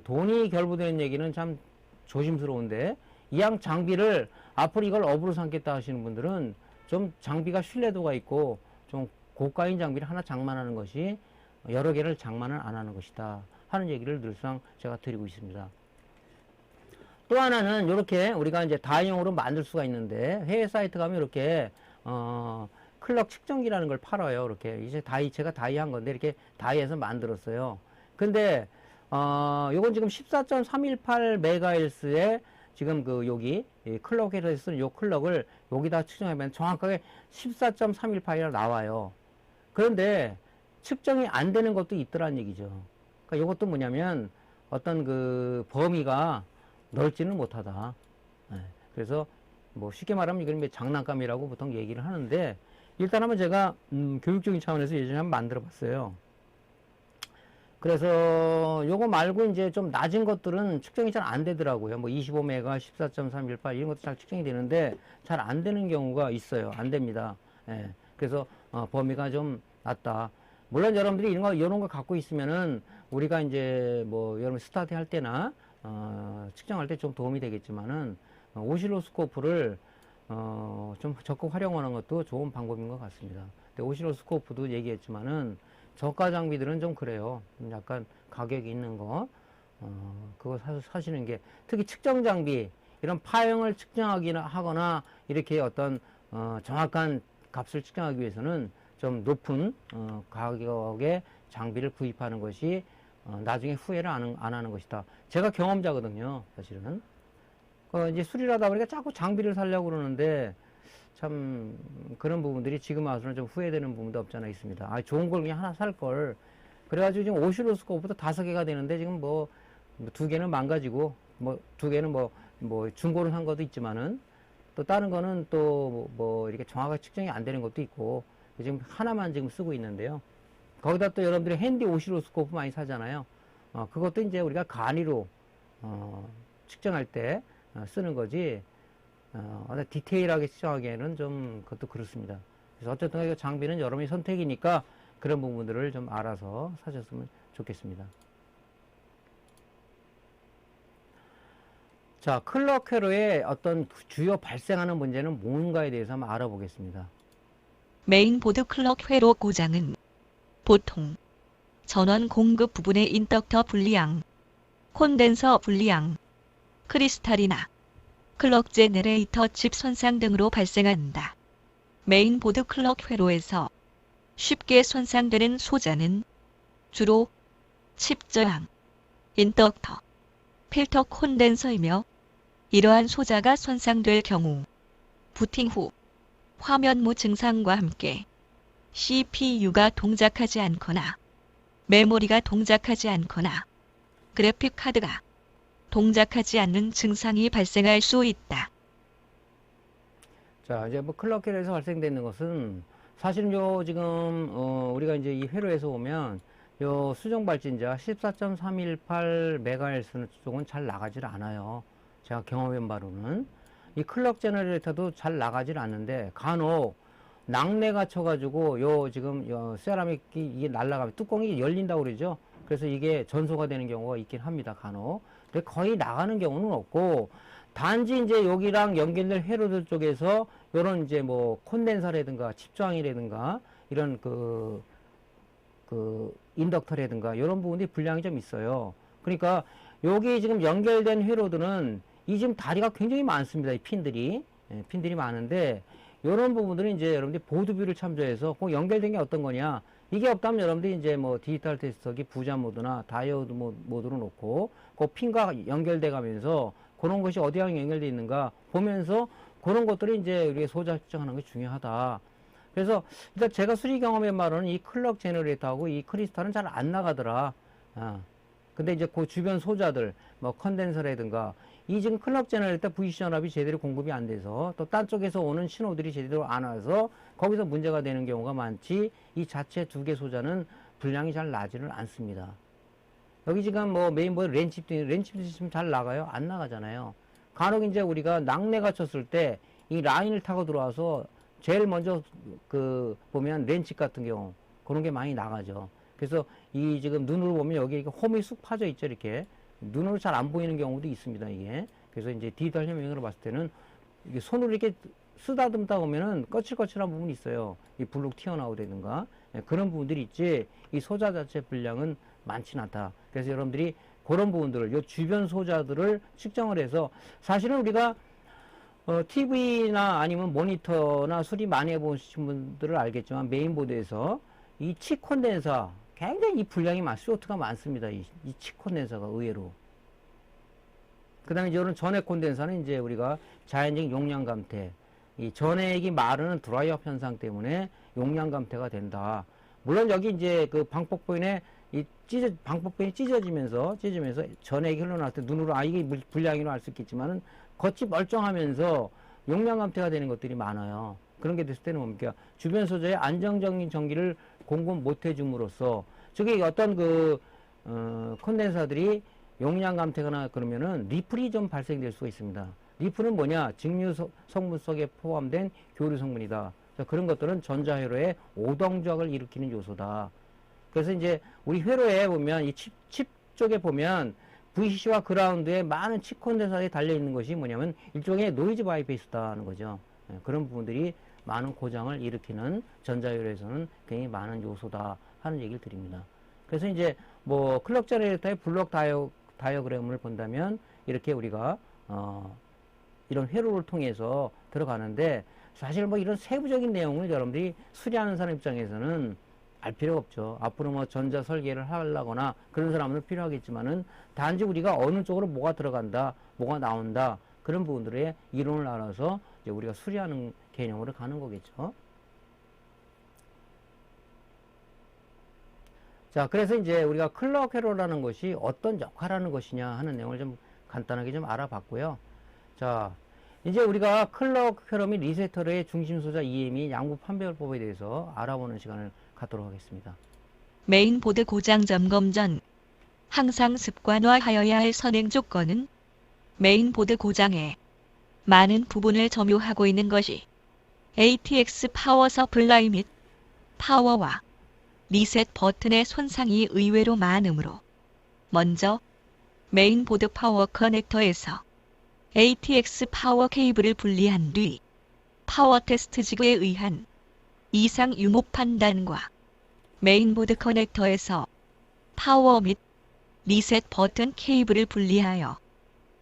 돈이 결부되는 얘기는 참 조심스러운데 이왕 장비를 앞으로 이걸 업으로 삼겠다 하시는 분들은 좀 장비가 신뢰도가 있고 좀 고가인 장비를 하나 장만하는 것이 여러 개를 장만을 안 하는 것이다 하는 얘기를 늘상 제가 드리고 있습니다. 또 하나는 이렇게 우리가 이제 다이용으로 만들 수가 있는데 해외 사이트 가면 이렇게 클럭 측정기라는 걸 팔아요. 이렇게 이제 제가 다이한 건데 이렇게 다이해서 만들었어요. 근데 요건 지금 14.318MHz의 지금 여기 클럭에서 쓰는 요 클럭을 여기다 측정하면 정확하게 14.318이라 나와요. 그런데 측정이 안 되는 것도 있더란 얘기죠. 그러니까 요것도 뭐냐면 어떤 범위가 넓지는 못하다. 네. 그래서 뭐 쉽게 말하면 이건 장난감이라고 보통 얘기를 하는데 일단 한번 제가 교육적인 차원에서 예전에 한번 만들어 봤어요. 그래서 요거 말고 이제 좀 낮은 것들은 측정이 잘 안 되더라고요. 뭐 25메가, 14.318 이런 것도 잘 측정이 되는데 잘 안 되는 경우가 있어요. 안 됩니다. 예. 그래서 범위가 좀 낮다. 물론 여러분들이 이런 거 갖고 있으면은 우리가 이제 뭐 여러분 스타트 할 때나 측정할 때 좀 도움이 되겠지만은 오실로스코프를 좀 적극 활용하는 것도 좋은 방법인 것 같습니다. 근데 오실로스코프도 얘기했지만은 저가 장비들은 좀 그래요. 약간 가격이 있는 거 그거 사시는 게 특히 측정 장비 이런 파형을 측정하거나 이렇게 어떤 정확한 값을 측정하기 위해서는 좀 높은 가격의 장비를 구입하는 것이 나중에 후회를 안 하는 것이다. 제가 경험자거든요, 사실은. 이제 수리하다 보니까 자꾸 장비를 사려고 그러는데 참 그런 부분들이 지금 와서는 좀 후회되는 부분도 없지 않아 있습니다. 좋은 걸 그냥 하나 살 걸. 그래가지고 지금 오실로스코프부터 5개가 되는데 지금 뭐 2개는 망가지고 뭐 2개는 뭐 중고로 산 것도 있지만은 또 다른 거는 또 뭐 이렇게 정확하게 측정이 안 되는 것도 있고 지금 하나만 지금 쓰고 있는데요. 거기다 또 여러분들이 핸디 오실로스코프 많이 사잖아요. 그것도 이제 우리가 간이로 측정할 때 쓰는 거지 디테일하게 측정하기에는 좀 그것도 그렇습니다. 그래서 어쨌든 이 장비는 여러분의 선택이니까 그런 부분들을 좀 알아서 사셨으면 좋겠습니다. 자, 클럭 회로의 어떤 주요 발생하는 문제는 뭔가에 대해서 한번 알아보겠습니다. 메인보드 클럭 회로 고장은 보통 전원 공급 부분의 인덕터 불리앙, 콘덴서 불리앙, 크리스탈이나 클럭 제너레이터 칩 손상 등으로 발생한다. 메인보드 클럭 회로에서 쉽게 손상되는 소자는 주로 칩 저항, 인덕터, 필터 콘덴서이며 이러한 소자가 손상될 경우 부팅 후 화면무 증상과 함께 CPU가 동작하지 않거나 메모리가 동작하지 않거나 그래픽 카드가 동작하지 않는 증상이 발생할 수 있다. 자, 이제 뭐 클럭 회로에서 발생되는 것은 사실은 요 지금 우리가 이제 이 회로에서 보면 요 수정 발진자 14.318MHz 쪽은 잘 나가질 않아요. 제가 경험한 바로는 이 클럭 제너레이터도 잘 나가질 않는데 간혹 낙뢰가 쳐가지고 요 지금 요 세라믹이 이게 날아가면 뚜껑이 열린다고 그러죠. 그래서 이게 전소가 되는 경우가 있긴 합니다. 간혹. 근데 거의 나가는 경우는 없고 단지 이제 여기랑 연결될 회로들 쪽에서 요런 이제 뭐 콘덴서라든가 칩저항이라든가 이런 그 인덕터라든가 이런 부분들이 불량이 좀 있어요. 그러니까 여기 지금 연결된 회로들은 이 지금 다리가 굉장히 많습니다. 이 핀들이. 예, 핀들이 많은데 이런 부분들은 이제 여러분들이 보드뷰를 참조해서 그 연결된 게 어떤 거냐. 이게 없다면 여러분들이 이제 뭐 디지털 테스터기 부자 모드나 다이오드 모드로 놓고 그 핀과 연결돼 가면서 그런 것이 어디랑 연결되어 있는가 보면서 그런 것들이 이제 우리가 소자 측정하는 게 중요하다. 그래서 일단 제가 수리 경험에 말로는 이 클럭 제너레이터하고 이 크리스탈은 잘 안 나가더라. 근데 이제 그 주변 소자들, 뭐 컨덴서라든가 이 지금 클럭 제너레이터 VC 전압이 제대로 공급이 안 돼서 또 딴 쪽에서 오는 신호들이 제대로 안 와서 거기서 문제가 되는 경우가 많지 이 자체 두 개 소자는 분량이 잘 나지를 않습니다. 여기 지금 뭐 메인보드 렌칩도 지금 잘 나가요? 안 나가잖아요. 간혹 이제 우리가 낙뢰가 쳤을 때 이 라인을 타고 들어와서 제일 먼저 그 보면 렌칩 같은 경우 그런 게 많이 나가죠. 그래서 이 지금 눈으로 보면 여기 홈이 쑥 파져 있죠. 이렇게 눈으로 잘 안 보이는 경우도 있습니다. 이게 그래서 이제 디지털 현명으로 봤을 때는 이게 손으로 이렇게 쓰다듬다 보면은 거칠거칠한 부분이 있어요. 이 블록 튀어나오다든가 그런 부분들이 있지 이 소자 자체 분량은 많지는 않다. 그래서 여러분들이 그런 부분들을 요 주변 소자들을 측정을 해서 사실은 우리가 TV나 아니면 모니터나 수리 많이 해보신 분들을 알겠지만 메인보드에서 이 칩 콘덴서 굉장히 이 분량이 소트가 많습니다. 이 칩 콘덴서가 의외로. 그 다음에 이제 이런 전액 콘덴서는 이제 우리가 자연적인 용량 감퇴. 이 전액이 마르는 드라이업 현상 때문에 용량 감퇴가 된다. 물론 여기 이제 그 방폭부인에 방폭부인이 찢어지면서 전액이 흘러나올 때 눈으로 이게 불량이로 알 수 있겠지만은 겉이 멀쩡하면서 용량 감퇴가 되는 것들이 많아요. 그런 게 됐을 때는 뭡니까? 주변 소재에 안정적인 전기를 공급 못 해줌으로써 저기 어떤 콘덴서들이 용량 감퇴거나 그러면은 리플이 좀 발생될 수가 있습니다. 리플은 뭐냐? 직류 성분 속에 포함된 교류 성분이다. 그런 것들은 전자회로의 오동작을 일으키는 요소다. 그래서 이제 우리 회로에 보면 이 칩 쪽에 보면 VCC와 그라운드에 많은 칩 콘덴서에 달려있는 것이 뭐냐면 일종의 노이즈 바이패스다는 거죠. 그런 부분들이 많은 고장을 일으키는 전자회로에서는 굉장히 많은 요소다 하는 얘기를 드립니다. 그래서 이제 뭐 클럭 제너레이터의 블록 다이어그램을 본다면 이렇게 우리가 이런 회로를 통해서 들어가는데 사실 뭐 이런 세부적인 내용을 여러분들이 수리하는 사람 입장에서는 알 필요가 없죠. 앞으로 뭐 전자 설계를 하려거나 그런 사람은 필요하겠지만은 단지 우리가 어느 쪽으로 뭐가 들어간다, 뭐가 나온다 그런 부분들의 이론을 알아서 이제 우리가 수리하는 개념으로 가는 거겠죠. 자, 그래서 이제 우리가 클럭 회로라는 것이 어떤 역할을 하는 것이냐 하는 내용을 좀 간단하게 좀 알아봤고요. 자, 이제 우리가 클럭 회로 및 리셋터의 중심 소자 EM이 양부 판별법에 대해서 알아보는 시간을 갖도록 하겠습니다. 메인보드 고장 점검 전 항상 습관화하여야 할 선행 조건은 메인보드 고장의 많은 부분을 점유하고 있는 것이 ATX 파워 서플라이 및 파워와 리셋 버튼의 손상이 의외로 많으므로 먼저 메인보드 파워 커넥터에서 ATX 파워 케이블을 분리한 뒤 파워 테스트 지그에 의한 이상 유무 판단과 메인보드 커넥터에서 파워 및 리셋 버튼 케이블을 분리하여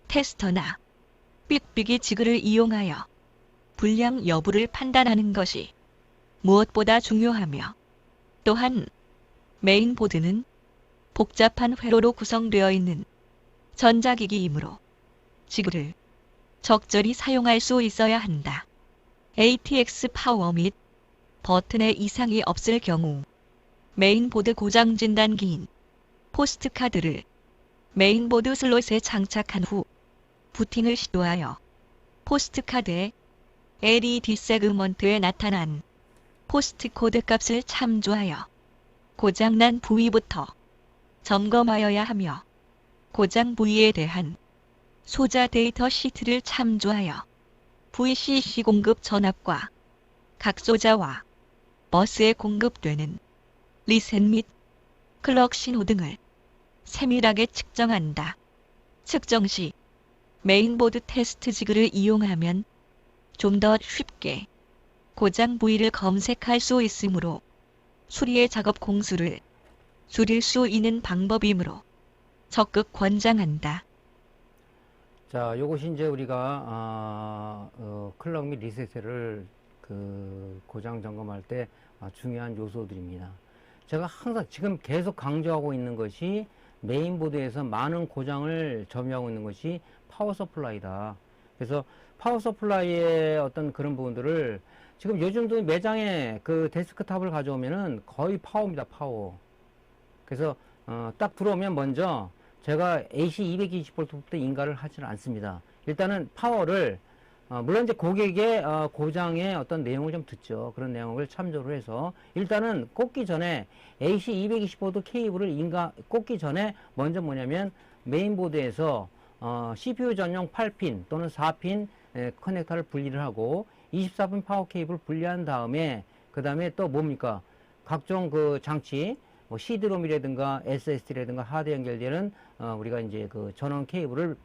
테스터나 삑삑이 지그를 이용하여 불량 여부를 판단하는 것이 무엇보다 중요하며, 또한 메인보드는 복잡한 회로로 구성되어 있는 전자기기이므로 지그를 적절히 사용할 수 있어야 한다. ATX 파워 및 버튼에 이상이 없을 경우 메인보드 고장 진단기인 포스트카드를 메인보드 슬롯에 장착한 후 부팅을 시도하여 포스트카드의 LED 세그먼트에 나타난 포스트코드 값을 참조하여 고장난 부위부터 점검하여야 하며, 고장 부위에 대한 소자 데이터 시트를 참조하여 VCC 공급 전압과 각 소자와 버스에 공급되는 리셋 및 클럭 신호 등을 세밀하게 측정한다. 측정 시 메인보드 테스트 지그를 이용하면 좀 더 쉽게 고장 부위를 검색할 수 있으므로 수리의 작업 공수를 줄일 수 있는 방법이므로 적극 권장한다. 자, 요것이 이제 우리가 클럭 및 리셋을 고장 점검할 때 중요한 요소들입니다. 제가 항상 지금 계속 강조하고 있는 것이 메인보드에서 많은 고장을 점유하고 있는 것이 파워 서플라이다. 그래서 파워 서플라이의 어떤 그런 부분들을 지금 요즘도 매장에 그 데스크탑을 가져오면은 거의 파워입니다, 파워. 그래서 딱 들어오면 먼저 제가 AC 220V부터 인가를 하지는 않습니다. 일단은 파워를 물론 이제 고객의 고장의 어떤 내용을 좀 듣죠. 그런 내용을 참조를 해서 일단은 꽂기 전에 AC 220V 케이블을 꽂기 전에 먼저 뭐냐면 메인보드에서 CPU 전용 8핀 또는 4핀 커넥터를 분리를 하고 24핀 파워 케이블을 분리한 다음에 그 다음에 또 뭡니까? 각종 그 장치 뭐 CD롬이라든가 SSD라든가 하드 연결되는 우리가 이제 그 전원 케이블을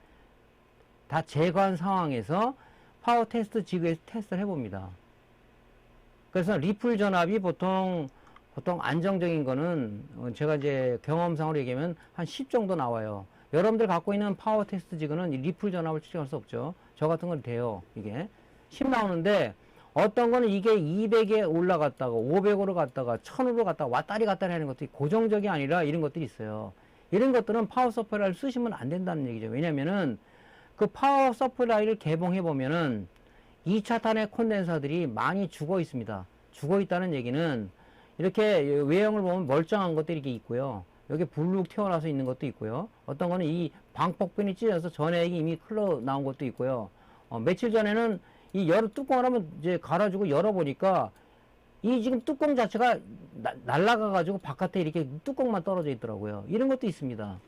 다 제거한 상황에서 파워 테스트 지그에서 테스트를 해봅니다. 그래서 리플 전압이 보통 안정적인 거는 제가 이제 경험상으로 얘기하면 한 10 정도 나와요. 여러분들 갖고 있는 파워 테스트 지그는 리플 전압을 측정할 수 없죠. 저 같은 건 돼요. 이게 10 나오는데 어떤 거는 이게 200에 올라갔다가 500으로 갔다가 1000으로 갔다가 왔다리 갔다리 하는 것들이 고정적이 아니라 이런 것들이 있어요. 이런 것들은 파워 서플라이를 쓰시면 안 된다는 얘기죠. 왜냐면은 그 파워 서플라이를 개봉해 보면은 2차 탄의 콘덴서들이 많이 죽어 있습니다. 죽어 있다는 얘기는 이렇게 외형을 보면 멀쩡한 것들이 이렇게 있고요. 여기 불룩 튀어나와서 있는 것도 있고요. 어떤 거는 이 방폭변이 찢어서 전액이 이미 흘러 나온 것도 있고요. 며칠 전에는 이 뚜껑을 한번 이제 갈아주고 열어보니까 이 지금 뚜껑 자체가 날아가가지고 바깥에 이렇게 뚜껑만 떨어져 있더라고요. 이런 것도 있습니다.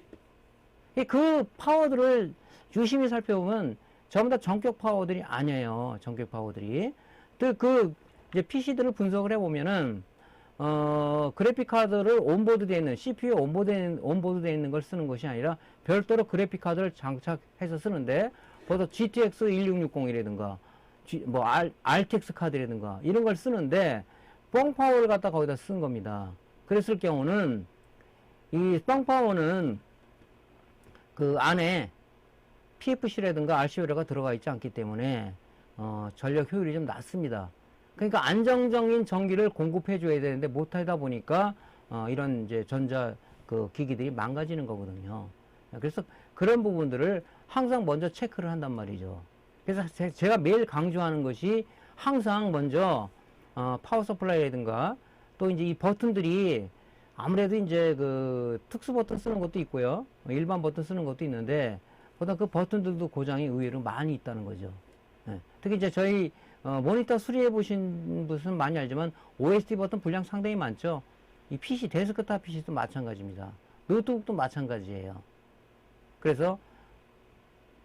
그 파워들을 유심히 살펴보면 전부 다 전격 파워들이 아니에요. 전격 파워들이. 이제 PC들을 분석을 해보면은, 그래픽 카드를 온보드되어 있는, CPU 온보드되어 있는 걸 쓰는 것이 아니라 별도로 그래픽 카드를 장착해서 쓰는데, 보통 GTX 1660이라든가, 뭐, RTX 카드라든가, 이런 걸 쓰는데, 뻥파워를 갖다 거기다 쓴 겁니다. 그랬을 경우는, 이 뻥파워는 그 안에 PFC라든가 RCO가 들어가 있지 않기 때문에, 전력 효율이 좀 낮습니다. 그러니까 안정적인 전기를 공급해 줘야 되는데 못하다 보니까 이런 이제 전자 그 기기들이 망가지는 거거든요. 그래서 그런 부분들을 항상 먼저 체크를 한단 말이죠. 그래서 제가 매일 강조하는 것이 항상 먼저 파워 서플라이라든가 또 이제 이 버튼들이 아무래도 이제 그 특수 버튼 쓰는 것도 있고요. 일반 버튼 쓰는 것도 있는데 보다 그 버튼들도 고장이 의외로 많이 있다는 거죠. 특히 이제 저희 모니터 수리해 보신 분은 많이 알지만 OSD 버튼 분량 상당히 많죠. 이 PC 데스크탑 PC도 마찬가지입니다. 노트북도 마찬가지예요. 그래서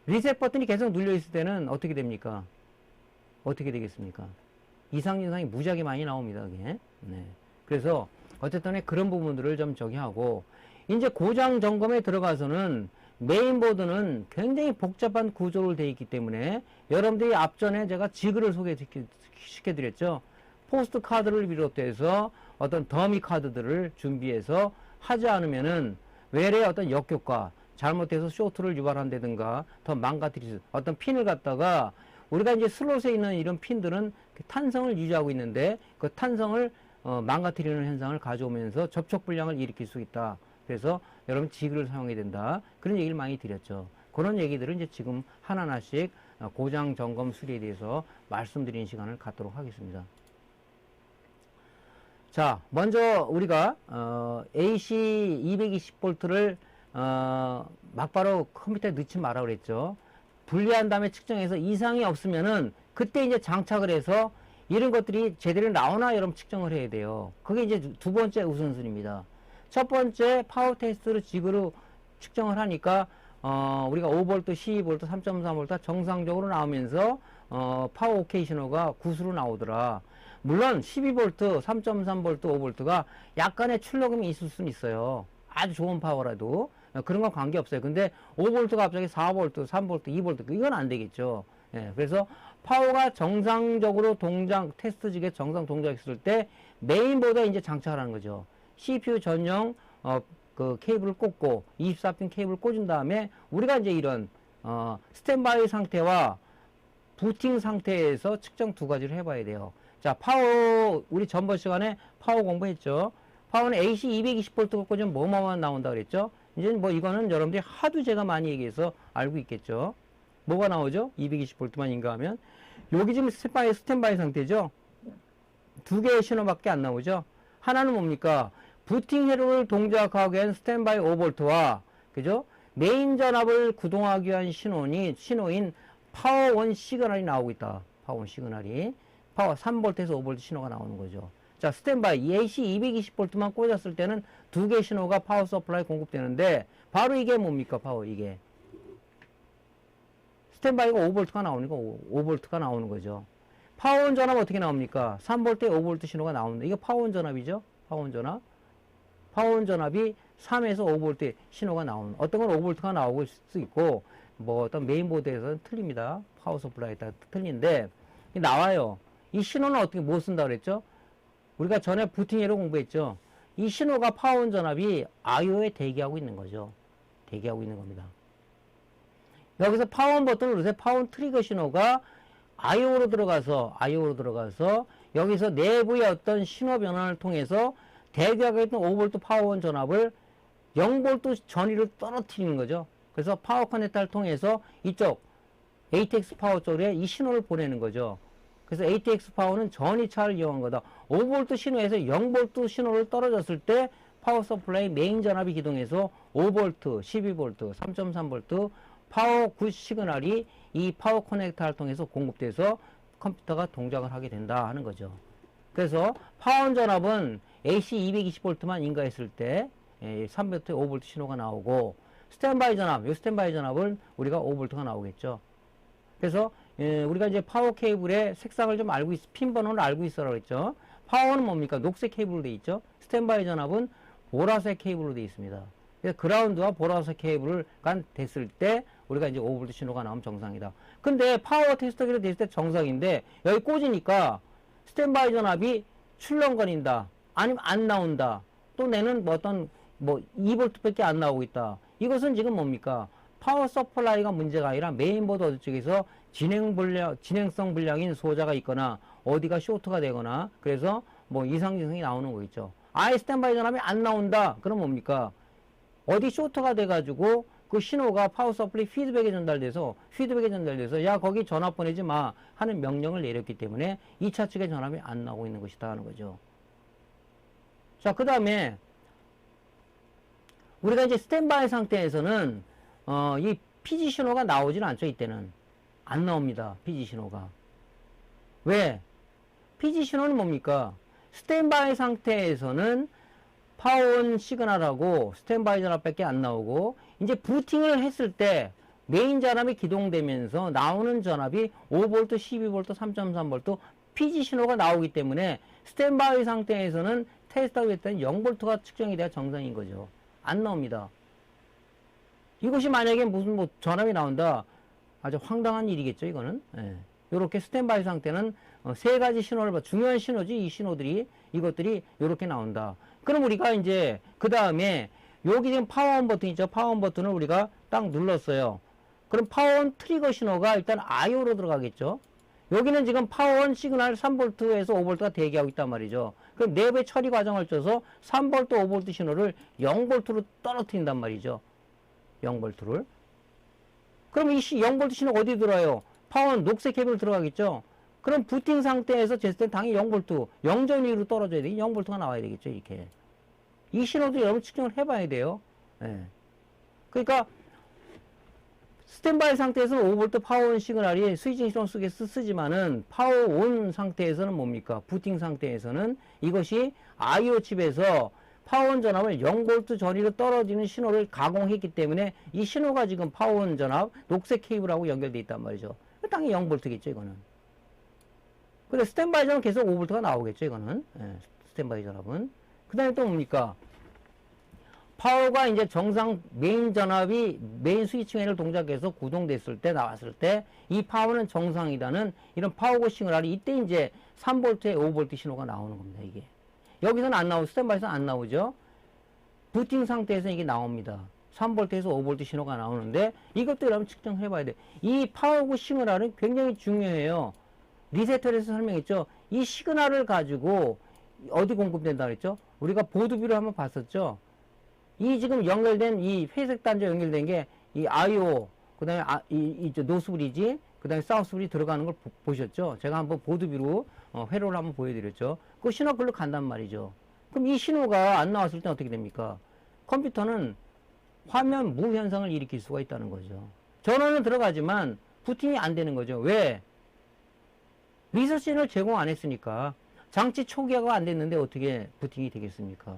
리셋 버튼이 계속 눌려 있을 때는 어떻게 됩니까? 어떻게 되겠습니까? 이상 현상이 무지하게 많이 나옵니다. 그게. 네. 그래서 어쨌든 그런 부분들을 좀 저기 하고 이제 고장 점검에 들어가서는 메인보드는 굉장히 복잡한 구조로 되어 있기 때문에 여러분들이 앞전에 제가 지그를 소개시켜드렸죠. 포스트 카드를 비롯해서 어떤 더미 카드들을 준비해서 하지 않으면은 외래의 어떤 역효과, 잘못해서 쇼트를 유발한다든가 더 망가뜨릴 수, 어떤 핀을 갖다가 우리가 이제 슬롯에 있는 이런 핀들은 탄성을 유지하고 있는데 그 탄성을 망가뜨리는 현상을 가져오면서 접촉 불량을 일으킬 수 있다. 그래서 여러분 지그를 사용해야 된다. 그런 얘기를 많이 드렸죠. 그런 얘기들을 이제 지금 하나하나씩 고장 점검 수리에 대해서 말씀드리는 시간을 갖도록 하겠습니다. 자, 먼저 우리가 AC 220V를 막바로 컴퓨터에 넣지 마라 그랬죠. 분리한 다음에 측정해서 이상이 없으면은 그때 이제 장착을 해서 이런 것들이 제대로 나오나 여러분 측정을 해야 돼요. 그게 이제 두 번째 우선순위입니다. 첫 번째 파워 테스트를 지그로 측정을 하니까 우리가 5V, 12V, 3.3V 정상적으로 나오면서 파워 오케이 신호가 구수로 나오더라. 물론 12V, 3.3V, 5V가 약간의 출력음이 있을 수는 있어요. 아주 좋은 파워라도 그런 건 관계없어요. 근데 5V가 갑자기 4V, 3V, 2V 이건 안 되겠죠. 예, 그래서 파워가 정상적으로 테스트직에 정상 동작했을 때 메인보드에 이제 장착을 하는 거죠. CPU 전용 그 케이블을 꽂고 24핀 케이블을 꽂은 다음에 우리가 이제 이런 스탠바이 상태와 부팅 상태에서 측정 두 가지를 해봐야 돼요. 자, 파워 우리 전번 시간에 파워 공부했죠. 파워는 AC 220V 꽂으면 뭐뭐만 나온다 그랬죠. 이제 뭐 이거는 여러분들이 하도 제가 많이 얘기해서 알고 있겠죠. 뭐가 나오죠? 220V만 인가하면 여기 지금 스탠바이 상태죠. 두 개의 신호밖에 안 나오죠. 하나는 뭡니까? 부팅 회로를 동작하기 위한 스탠바이 5V와 그죠? 메인 전압을 구동하기 위한 신호인 파워1 시그널이 나오고 있다. 파워1 시그널이 파워 3V에서 5V 신호가 나오는 거죠. 자, 스탠바이 AC 220V만 꽂았을 때는 두 개의 신호가 파워 서플라이 공급되는데 바로 이게 뭡니까? 파워 이게 스탠바이가 5V가 나오니까 5V가 나오는 거죠. 파워온 전압 어떻게 나옵니까? 3V에 5V 신호가 나오는데 이거 파워온 전압이죠. 파워온 전압. 파워온 전압이 3에서 5V 신호가 나오는, 어떤 건 5V가 나오고 수 있고 뭐 어떤 메인보드에서는 틀립니다. 파워 서플라이에 따라 틀린데 나와요. 이 신호는 어떻게 못 쓴다 그랬죠? 우리가 전에 부팅회로 공부했죠. 이 신호가 파워온 전압이 IO에 대기하고 있는 거죠. 대기하고 있는 겁니다. 여기서 파워온 버튼을 누르세요. 파워온 트리거 신호가 IO로 들어가서 여기서 내부의 어떤 신호 변환을 통해서 대기하고 있던 5V 파워온 전압을 0V 전위로 떨어뜨리는 거죠. 그래서 파워 커넥터를 통해서 이쪽 ATX 파워 쪽에 이 신호를 보내는 거죠. 그래서 ATX 파워는 전위차를 이용한 거다. 5V 신호에서 0V 신호를 떨어졌을 때 파워 서플라이 메인 전압이 기동해서 5V, 12V, 3.3V 파워 굿 시그널이 이 파워 커넥터를 통해서 공급돼서 컴퓨터가 동작을 하게 된다 하는 거죠. 그래서 파워 전압은 AC 220V만 인가했을 때 3V, 5V 신호가 나오고 스탠바이 전압, 이 스탠바이 전압은 우리가 5V가 나오겠죠. 그래서 우리가 이제 파워 케이블의 색상을 좀 알고 핀 번호를 알고 있어라고 했죠. 파워는 뭡니까? 녹색 케이블로 되어 있죠. 스탠바이 전압은 보라색 케이블로 되어 있습니다. 그래서 그라운드와 보라색 케이블을 됐을 때 우리가 이제 5V 신호가 나오면 정상이다. 근데 파워 테스터기로 됐을 때 정상인데 여기 꽂으니까 스탠바이 전압이 출렁거린다. 아니면 안 나온다. 또 내는 뭐 어떤 2V밖에 안 나오고 있다. 이것은 지금 뭡니까? 파워 서플라이가 문제가 아니라 메인보드 어디 쪽에서 진행성 불량인 소자가 있거나 어디가 쇼트가 되거나 그래서 뭐 이상 증상이 나오는 거 있죠. 아예 스탠바이 전압이 안 나온다. 그럼 뭡니까? 어디 쇼트가 돼가지고 그 신호가 파워 서플라이 피드백에 전달돼서 야 거기 전압 보내지 마 하는 명령을 내렸기 때문에 2차 측의 전압이 안 나오고 있는 것이다 하는 거죠. 자, 그 다음에 우리가 이제 스탠바이 상태에서는 이 PG 신호가 나오질 않죠. 이때는 안 나옵니다. PG 신호가. 왜? PG 신호는 뭡니까? 스탠바이 상태에서는 파워온 시그널하고 스탠바이 전압밖에 안 나오고 이제 부팅을 했을 때 메인 전압이 기동되면서 나오는 전압이 5V, 12V, 3.3V PG 신호가 나오기 때문에 스탠바이 상태에서는 테스트하고 했더니 0V가 측정이 돼야 정상인 거죠. 안 나옵니다. 이것이 만약에 무슨 뭐 전압이 나온다. 아주 황당한 일이겠죠, 이거는. 예. 요렇게 스탠바이 상태는 세 가지 신호를 봐. 중요한 신호지, 이 신호들이, 이것들이 요렇게 나온다. 그럼 우리가 이제, 그 다음에, 여기 지금 파워온 버튼 있죠? 파워온 버튼을 우리가 딱 눌렀어요. 그럼 파워온 트리거 신호가 일단 IO로 들어가겠죠? 여기는 지금 파워온 시그널 3V에서 5V가 대기하고 있단 말이죠. 그럼 내부의 처리 과정을 줘서 3V, 5V 신호를 0V로 떨어뜨린단 말이죠. 0V를. 그럼 이 0V 신호가 어디 들어와요? 파워온 녹색 케이블 들어가겠죠? 그럼 부팅 상태에서 쟀을 때 당연히 0V, 0.2로 떨어져야 돼. 0V가 나와야 되겠죠, 이렇게. 이 신호도 여러분 측정을 해봐야 돼요. 예. 그러니까, 스탠바이 상태에서는 5V 파워온 시그널이 스위칭 신호 속에 쓰지만은 파워온 상태에서는 뭡니까? 부팅 상태에서는 이것이 IO 칩에서 파워온 전압을 0V 전위로 떨어지는 신호를 가공했기 때문에 이 신호가 지금 파워온 전압 녹색 케이블하고 연결되어 있단 말이죠. 당연히 0V겠죠, 이거는. 근데 스탠바이 전압은 계속 5V가 나오겠죠, 이거는. 예, 스탠바이 전압은. 그 다음에 또 뭡니까? 파워가 이제 정상 메인 전압이 메인 스위칭 회를 동작해서 구동됐을 때 나왔을 때 이 파워는 정상이다는 이런 파워고 시그널이 이때 이제 3V에 5V 신호가 나오는 겁니다, 이게. 여기서는 안 나오고 스탠바이에서는 안 나오죠. 부팅 상태에서 이게 나옵니다. 3V에서 5V 신호가 나오는데 이것도 여러분 측정해 봐야 돼. 이 파워고 시그널은 굉장히 중요해요. 리셋터에서 설명했죠. 이 시그널을 가지고 어디 공급된다 그랬죠? 우리가 보드뷰를 한번 봤었죠. 이 지금 연결된 이 회색 단자 연결된 게 이 IO, 그 다음에 이 노스 브리지, 그 다음에 사우스 브리지 들어가는 걸 보셨죠? 제가 한번 보드뷰로 회로를 한번 보여드렸죠. 그 신호가 글로 간단 말이죠. 그럼 이 신호가 안 나왔을 때 어떻게 됩니까? 컴퓨터는 화면 무 현상을 일으킬 수가 있다는 거죠. 전원은 들어가지만 부팅이 안 되는 거죠. 왜? 리셋 신호를 제공 안 했으니까. 장치 초기화가 안 됐는데 어떻게 부팅이 되겠습니까?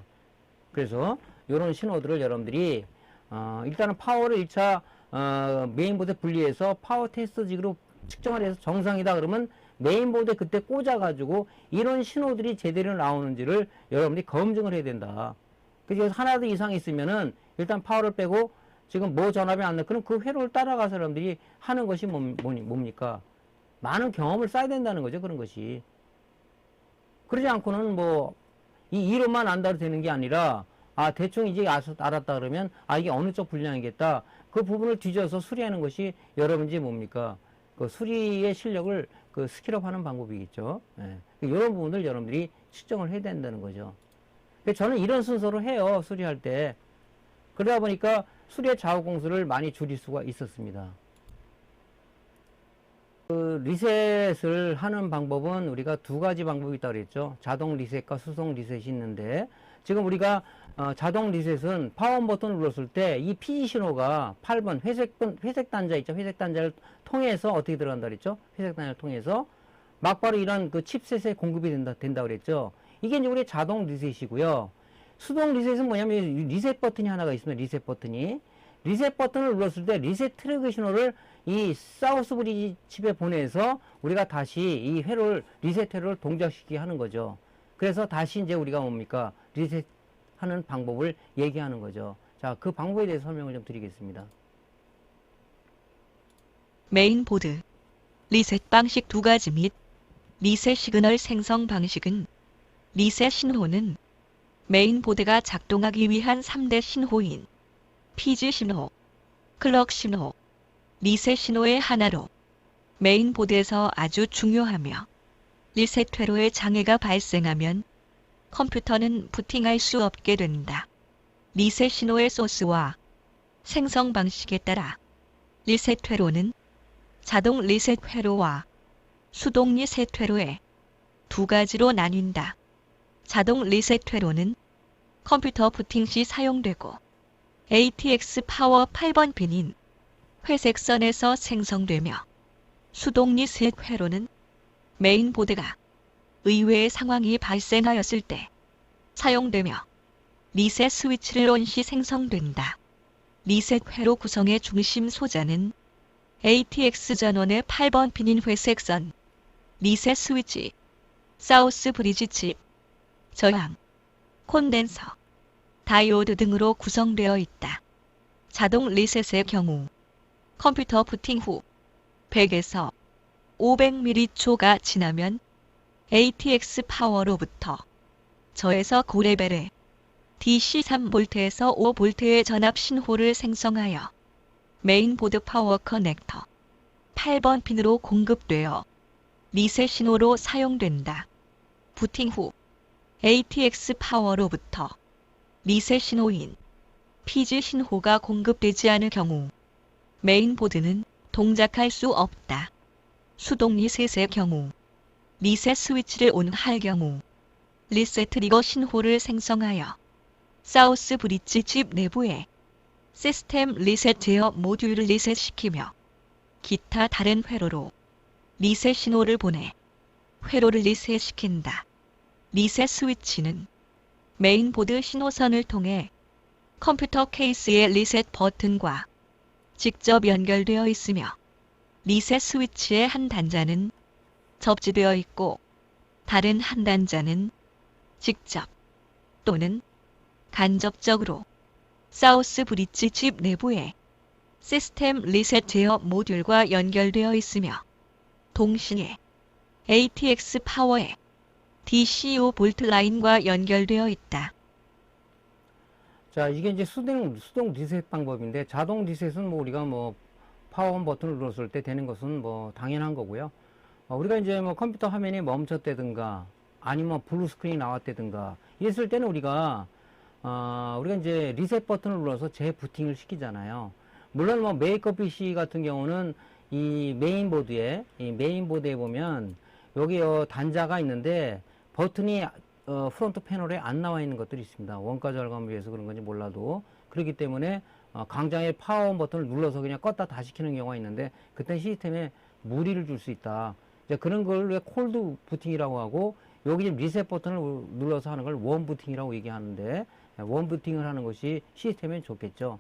그래서 이런 신호들을 여러분들이 일단은 파워를 1차 메인보드에 분리해서 파워 테스트직으로 측정을 해서 정상이다 그러면 메인보드에 그때 꽂아가지고 이런 신호들이 제대로 나오는지를 여러분들이 검증을 해야 된다. 그래서 하나도 이상 있으면은 일단 파워를 빼고 지금 뭐 전압이 안 나고 그럼 그 회로를 따라가서 여러분들이 하는 것이 뭡니까? 많은 경험을 쌓아야 된다는 거죠. 그런 것이. 그러지 않고는 뭐 이 이론만 안다고 되는 게 아니라 대충 이제 알았다 그러면 이게 어느 쪽 분량이겠다. 그 부분을 뒤져서 수리하는 것이 여러분이 뭡니까? 그 수리의 실력을 그 스킬업하는 방법이겠죠. 예. 이런 부분들 여러분들이 측정을 해야 된다는 거죠. 저는 이런 순서로 해요. 수리할 때. 그러다 보니까 수리의 작업 공수를 많이 줄일 수가 있었습니다. 그 리셋을 하는 방법은 우리가 두 가지 방법이 있다고 그랬죠. 자동 리셋과 수동 리셋이 있는데 지금 우리가 자동 리셋은 파워 버튼을 눌렀을 때 이 PD 신호가 8번 회색 단자 있죠. 회색 단자를 통해서 어떻게 들어간다 그랬죠. 회색 단자를 통해서 막바로 이런 그 칩셋에 공급이 된다 그랬죠. 이게 이제 우리 자동 리셋이고요. 수동 리셋은 뭐냐면 리셋 버튼이 하나가 있습니다. 리셋 버튼이. 리셋 버튼을 눌렀을 때 리셋 트래그 신호를 이 사우스 브리지 칩에 보내서 우리가 다시 이 회로를 리셋 회로를 동작시키게 하는 거죠. 그래서 다시 이제 우리가 뭡니까? 리셋하는 방법을 얘기하는 거죠. 자, 그 방법에 대해서 설명을 좀 드리겠습니다. 메인보드 리셋 방식 두 가지 및 리셋 시그널 생성 방식은 리셋 신호는 메인보드가 작동하기 위한 3대 신호인 피지 신호, 클럭 신호, 리셋 신호의 하나로 메인보드에서 아주 중요하며 리셋 회로에 장애가 발생하면 컴퓨터는 부팅할 수 없게 된다. 리셋 신호의 소스와 생성 방식에 따라 리셋 회로는 자동 리셋 회로와 수동 리셋 회로에 두 가지로 나뉜다. 자동 리셋 회로는 컴퓨터 부팅 시 사용되고 ATX 파워 8번 핀인 회색 선에서 생성되며 수동 리셋 회로는 메인보드가 의외의 상황이 발생하였을 때 사용되며 리셋 스위치를 온 시 생성된다. 리셋 회로 구성의 중심 소자는 ATX 전원의 8번 핀인 회색 선, 리셋 스위치, 사우스 브리지 칩, 저항, 콘덴서, 다이오드 등으로 구성되어 있다. 자동 리셋의 경우 컴퓨터 부팅 후 100에서 500mAh가 지나면 ATX 파워로부터 저에서 고레벨의 DC 3V에서 5V의 전압 신호를 생성하여 메인보드 파워 커넥터 8번 핀으로 공급되어 리셋 신호로 사용된다. 부팅 후 ATX 파워로부터 리셋 신호인 피지 신호가 공급되지 않을 경우 메인보드는 동작할 수 없다. 수동 리셋의 경우 리셋 스위치를 온할 경우 리셋 트리거 신호를 생성하여 사우스 브릿지 칩 내부에 시스템 리셋 제어 모듈을 리셋시키며 기타 다른 회로로 리셋 신호를 보내 회로를 리셋시킨다. 리셋 스위치는 메인보드 신호선을 통해 컴퓨터 케이스의 리셋 버튼과 직접 연결되어 있으며 리셋 스위치의 한 단자는 접지되어 있고 다른 한 단자는 직접 또는 간접적으로 사우스 브릿지 칩 내부에 시스템 리셋 제어 모듈과 연결되어 있으며 동시에 ATX 파워의 DC5 볼트 라인과 연결되어 있다. 자, 이게 이제 수동 리셋 방법인데, 자동 리셋은 뭐 우리가 뭐 파워온 버튼을 눌렀을 때 되는 것은 뭐 당연한 거고요. 우리가 이제 뭐 컴퓨터 화면이 멈췄다든가 아니면 블루 스크린이 나왔다든가 이랬을 때는 우리가 이제 리셋 버튼을 눌러서 재부팅을 시키잖아요. 물론 뭐 메이크업 PC 같은 경우는 이 메인보드에 보면 여기 단자가 있는데 버튼이 프론트 패널에 안 나와 있는 것들이 있습니다. 원가 절감을 위해서 그런 건지 몰라도. 그렇기 때문에 강장의 파워온 버튼을 눌러서 그냥 껐다 다시 켜는 경우가 있는데, 그때 시스템에 무리를 줄 수 있다. 이제 그런 걸 왜 콜드 부팅이라고 하고, 여기 지금 리셋 버튼을 눌러서 하는 걸 원 부팅이라고 얘기하는데, 원 부팅을 하는 것이 시스템에 좋겠죠.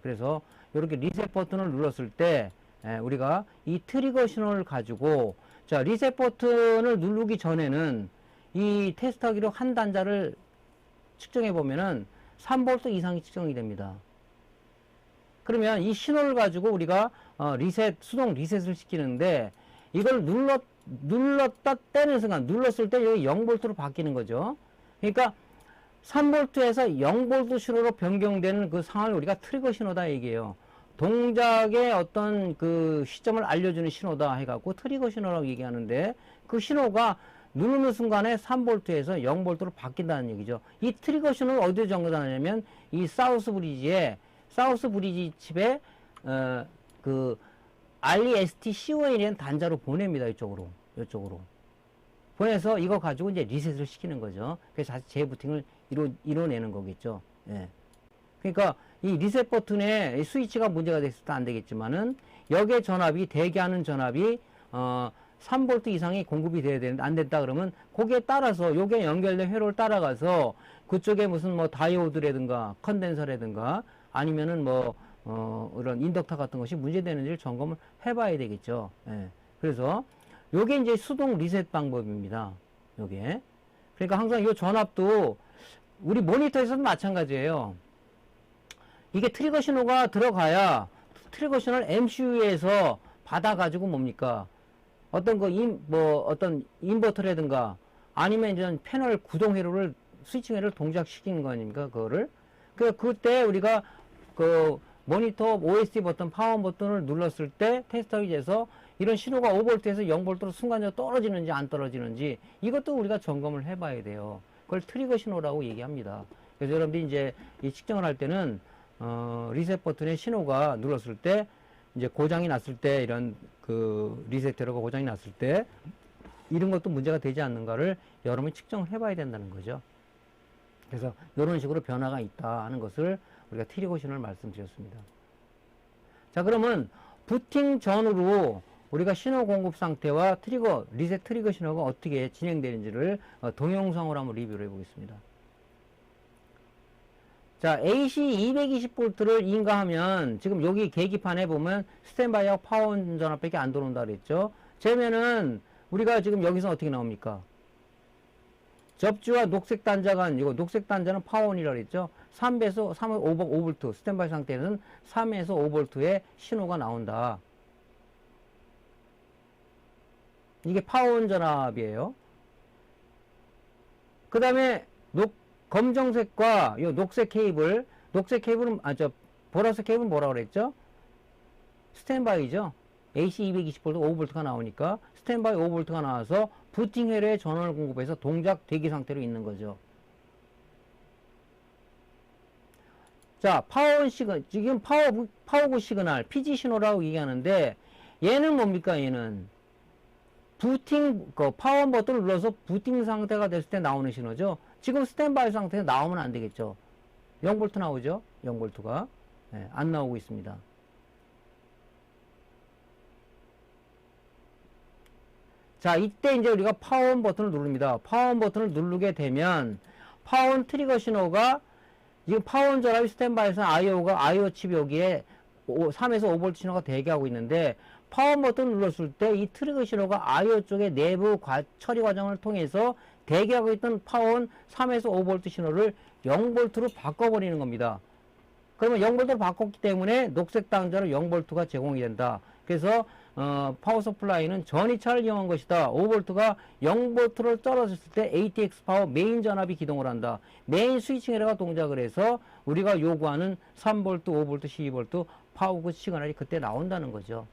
그래서 이렇게 리셋 버튼을 눌렀을 때 우리가 이 트리거 신호를 가지고, 자, 리셋 버튼을 누르기 전에는 이 테스트하기로 한 단자를 측정해 보면은 3V 이상이 측정이 됩니다. 그러면 이 신호를 가지고 우리가 수동 리셋을 시키는데, 이걸 눌렀다 떼는 순간, 눌렀을 때 여기 0V로 바뀌는 거죠. 그러니까 3V에서 0V 신호로 변경되는 그 상황을 우리가 트리거 신호다 얘기해요. 동작의 어떤 그 시점을 알려주는 신호다 해갖고 트리거 신호라고 얘기하는데, 그 신호가 누르는 순간에 3V에서 0V로 바뀐다는 얘기죠. 이 트리거 신호를 어디에 전거하냐면 이 사우스 브리지 칩에 그 REST-CON이라는 단자로 보냅니다. 이쪽으로 보내서 이거 가지고 이제 리셋을 시키는 거죠. 그래서 다시 재부팅을 이뤄내는 거겠죠. 그러니까 이 리셋 버튼에 스위치가 문제가 됐을 때 안 되겠지만은, 여기에 대기하는 전압이 3V 이상이 공급이 돼야 되는데 안 됐다 그러면, 거기에 따라서 요게 연결된 회로를 따라가서 그쪽에 무슨 뭐 다이오드라든가 컨덴서라든가 아니면은 뭐 이런 인덕터 같은 것이 문제되는지를 점검을 해봐야 되겠죠. 그래서 요게 이제 수동 리셋 방법입니다. 요게. 그러니까 항상 이 전압도 우리 모니터에서도 마찬가지예요. 이게 트리거 신호가 들어가야 트리거 신호를 MCU에서 받아가지고 뭡니까? 어떤 어떤 인버터라든가 아니면 이제 패널 구동 회로를, 스위칭 회로를 동작시키는 거 아닙니까? 그거를. 그때 우리가 그 모니터 OSD 버튼, 파워 버튼을 눌렀을 때 테스트하기 위해서 이런 신호가 5V에서 0V로 순간적으로 떨어지는지 안 떨어지는지 이것도 우리가 점검을 해봐야 돼요. 그걸 트리거 신호라고 얘기합니다. 그래서 여러분들이 이제 이 측정을 할 때는 리셋 버튼의 신호가 눌렀을 때 이제 고장이 났을 때, 이런 그 리셋 회로가 고장이 났을 때 이런 것도 문제가 되지 않는가를 여러분이 측정을 해봐야 된다는 거죠. 그래서 이런 식으로 변화가 있다 하는 것을 우리가 트리거 신호를 말씀드렸습니다. 자, 그러면 부팅 전후로 우리가 신호 공급 상태와 리셋 트리거 신호가 어떻게 진행되는지를 동영상으로 한번 리뷰를 해보겠습니다. 자, AC 220V를 인가하면 지금 여기 계기판에 보면 스탠바이하고 파워온 전압밖에 안 들어온다 그랬죠. 재면은 우리가 지금 여기서 어떻게 나옵니까? 접지와 녹색 단자가 이거 녹색 단자는 파워온이라고 했죠. 3에서 5V 스탠바이 상태에서는 3에서 5V의 신호가 나온다. 이게 파워온 전압이에요. 그 다음에 검정색과 이 녹색 케이블은 보라색 케이블은 뭐라고 그랬죠? 스탠바이죠. AC 220V 5V가 나오니까 스탠바이 5V가 나와서 부팅 회로에 전원을 공급해서 동작 대기 상태로 있는 거죠. 자, 파워온 시그널, 지금 파워구 시그널, PG 신호라고 얘기하는데, 얘는 뭡니까, 얘는? 파워온 버튼을 눌러서 부팅 상태가 됐을 때 나오는 신호죠. 지금 스탠바이 상태에 나오면 안 되겠죠. 0V 나오죠? 0V가. 네, 안 나오고 있습니다. 자, 이때 이제 우리가 파워온 버튼을 누릅니다. 파워온 버튼을 누르게 되면, 파워온 트리거 신호가 지금 파워온 전압이 스탠바이에서 IO 칩 여기에 3에서 5V 신호가 대기하고 있는데 파워온 버튼을 눌렀을 때 이 트리거 신호가 IO 쪽의 내부 처리 과정을 통해서 대기하고 있던 파워온 3에서 5V 신호를 0V로 바꿔버리는 겁니다. 그러면 0V로 바꿨기 때문에 녹색 단자로 0V가 제공이 된다. 그래서 파워 서플라이는 전이차를 이용한 것이다. 5V가 0V로 떨어졌을 때 ATX 파워 메인 전압이 기동을 한다. 메인 스위칭 에러가 동작을 해서 우리가 요구하는 3V, 5V, 12V 파워구 시그널이 그때 나온다는 거죠.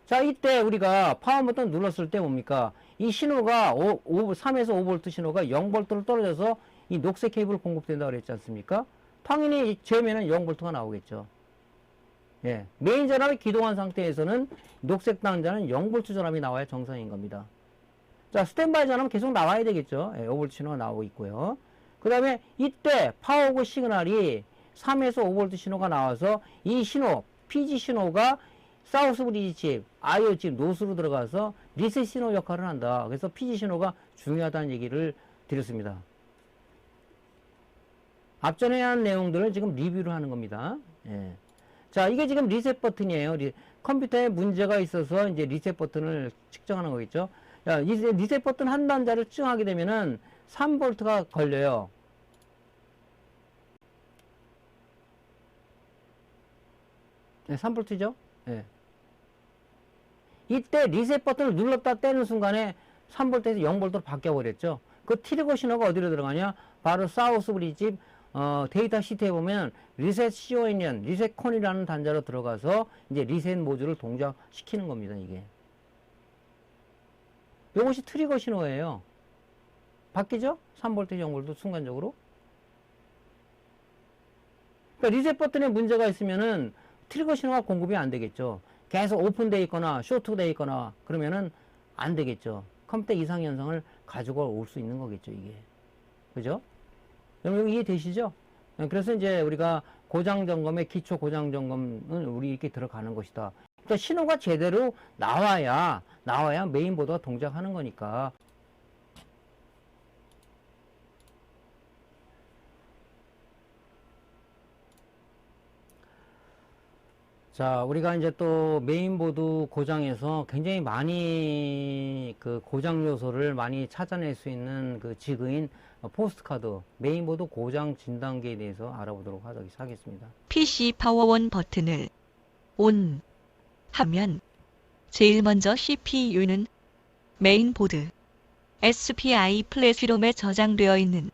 자, 이때 우리가 파워 버튼 눌렀을 때 뭡니까? 이 신호가 3에서 5V 신호가 0V로 떨어져서 이 녹색 케이블 공급된다고 그랬지 않습니까? 당연히 제면은 0V가 나오겠죠. 예, 메인 전압이 기동한 상태에서는 녹색 단자는 0V 전압이 나와야 정상인 겁니다. 자, 스탠바이 전압은 계속 나와야 되겠죠. 예, 5V 신호가 나오고 있고요. 그 다음에 이때 파워구 시그널이 3에서 5V 신호가 나와서 이 신호, PG 신호가 사우스 브리지 칩, IO 칩, 노스로 들어가서 리셋 신호 역할을 한다. 그래서 PG 신호가 중요하다는 얘기를 드렸습니다. 앞전에 한 내용들을 지금 리뷰를 하는 겁니다. 예. 자, 이게 지금 리셋 버튼이에요. 컴퓨터에 문제가 있어서 이제 리셋 버튼을 측정하는 거겠죠. 자, 이제 리셋 버튼 한 단자를 측정하게 되면은 3V가 걸려요. 네, 3V죠? 네. 이때 리셋 버튼을 눌렀다 떼는 순간에 3V에서 0V로 바뀌어버렸죠. 그 트리거 신호가 어디로 들어가냐? 바로 사우스 브리지 데이터 시트에 보면 리셋 CON이라는 리셋 콘이라는 단자로 들어가서 이제 리셋 모듈을 동작시키는 겁니다. 이게 이것이 트리거 신호예요. 바뀌죠? 3V, 0V 순간적으로. 그러니까 리셋 버튼에 문제가 있으면은 트리거 신호가 공급이 안 되겠죠. 계속 오픈되어 있거나 쇼트되어 있거나 그러면은 안 되겠죠. 컴퓨터 이상 현상을 가지고 올 수 있는 거겠죠, 이게. 그죠? 여러분 이해되시죠? 그래서 이제 우리가 고장 점검의 기초 고장 점검은 우리 이렇게 들어가는 것이다. 그러니까 신호가 제대로 나와야 메인보드가 동작하는 거니까. 자, 우리가 이제 또 메인보드 고장에서 굉장히 많이 그 고장 요소를 많이 찾아낼 수 있는 그 지그인 포스트카드 메인보드 고장 진단기에 대해서 알아보도록 하겠습니다. PC 파워온 버튼을 ON 하면 제일 먼저 CPU는 메인보드 SPI 플래시롬에 저장되어 있는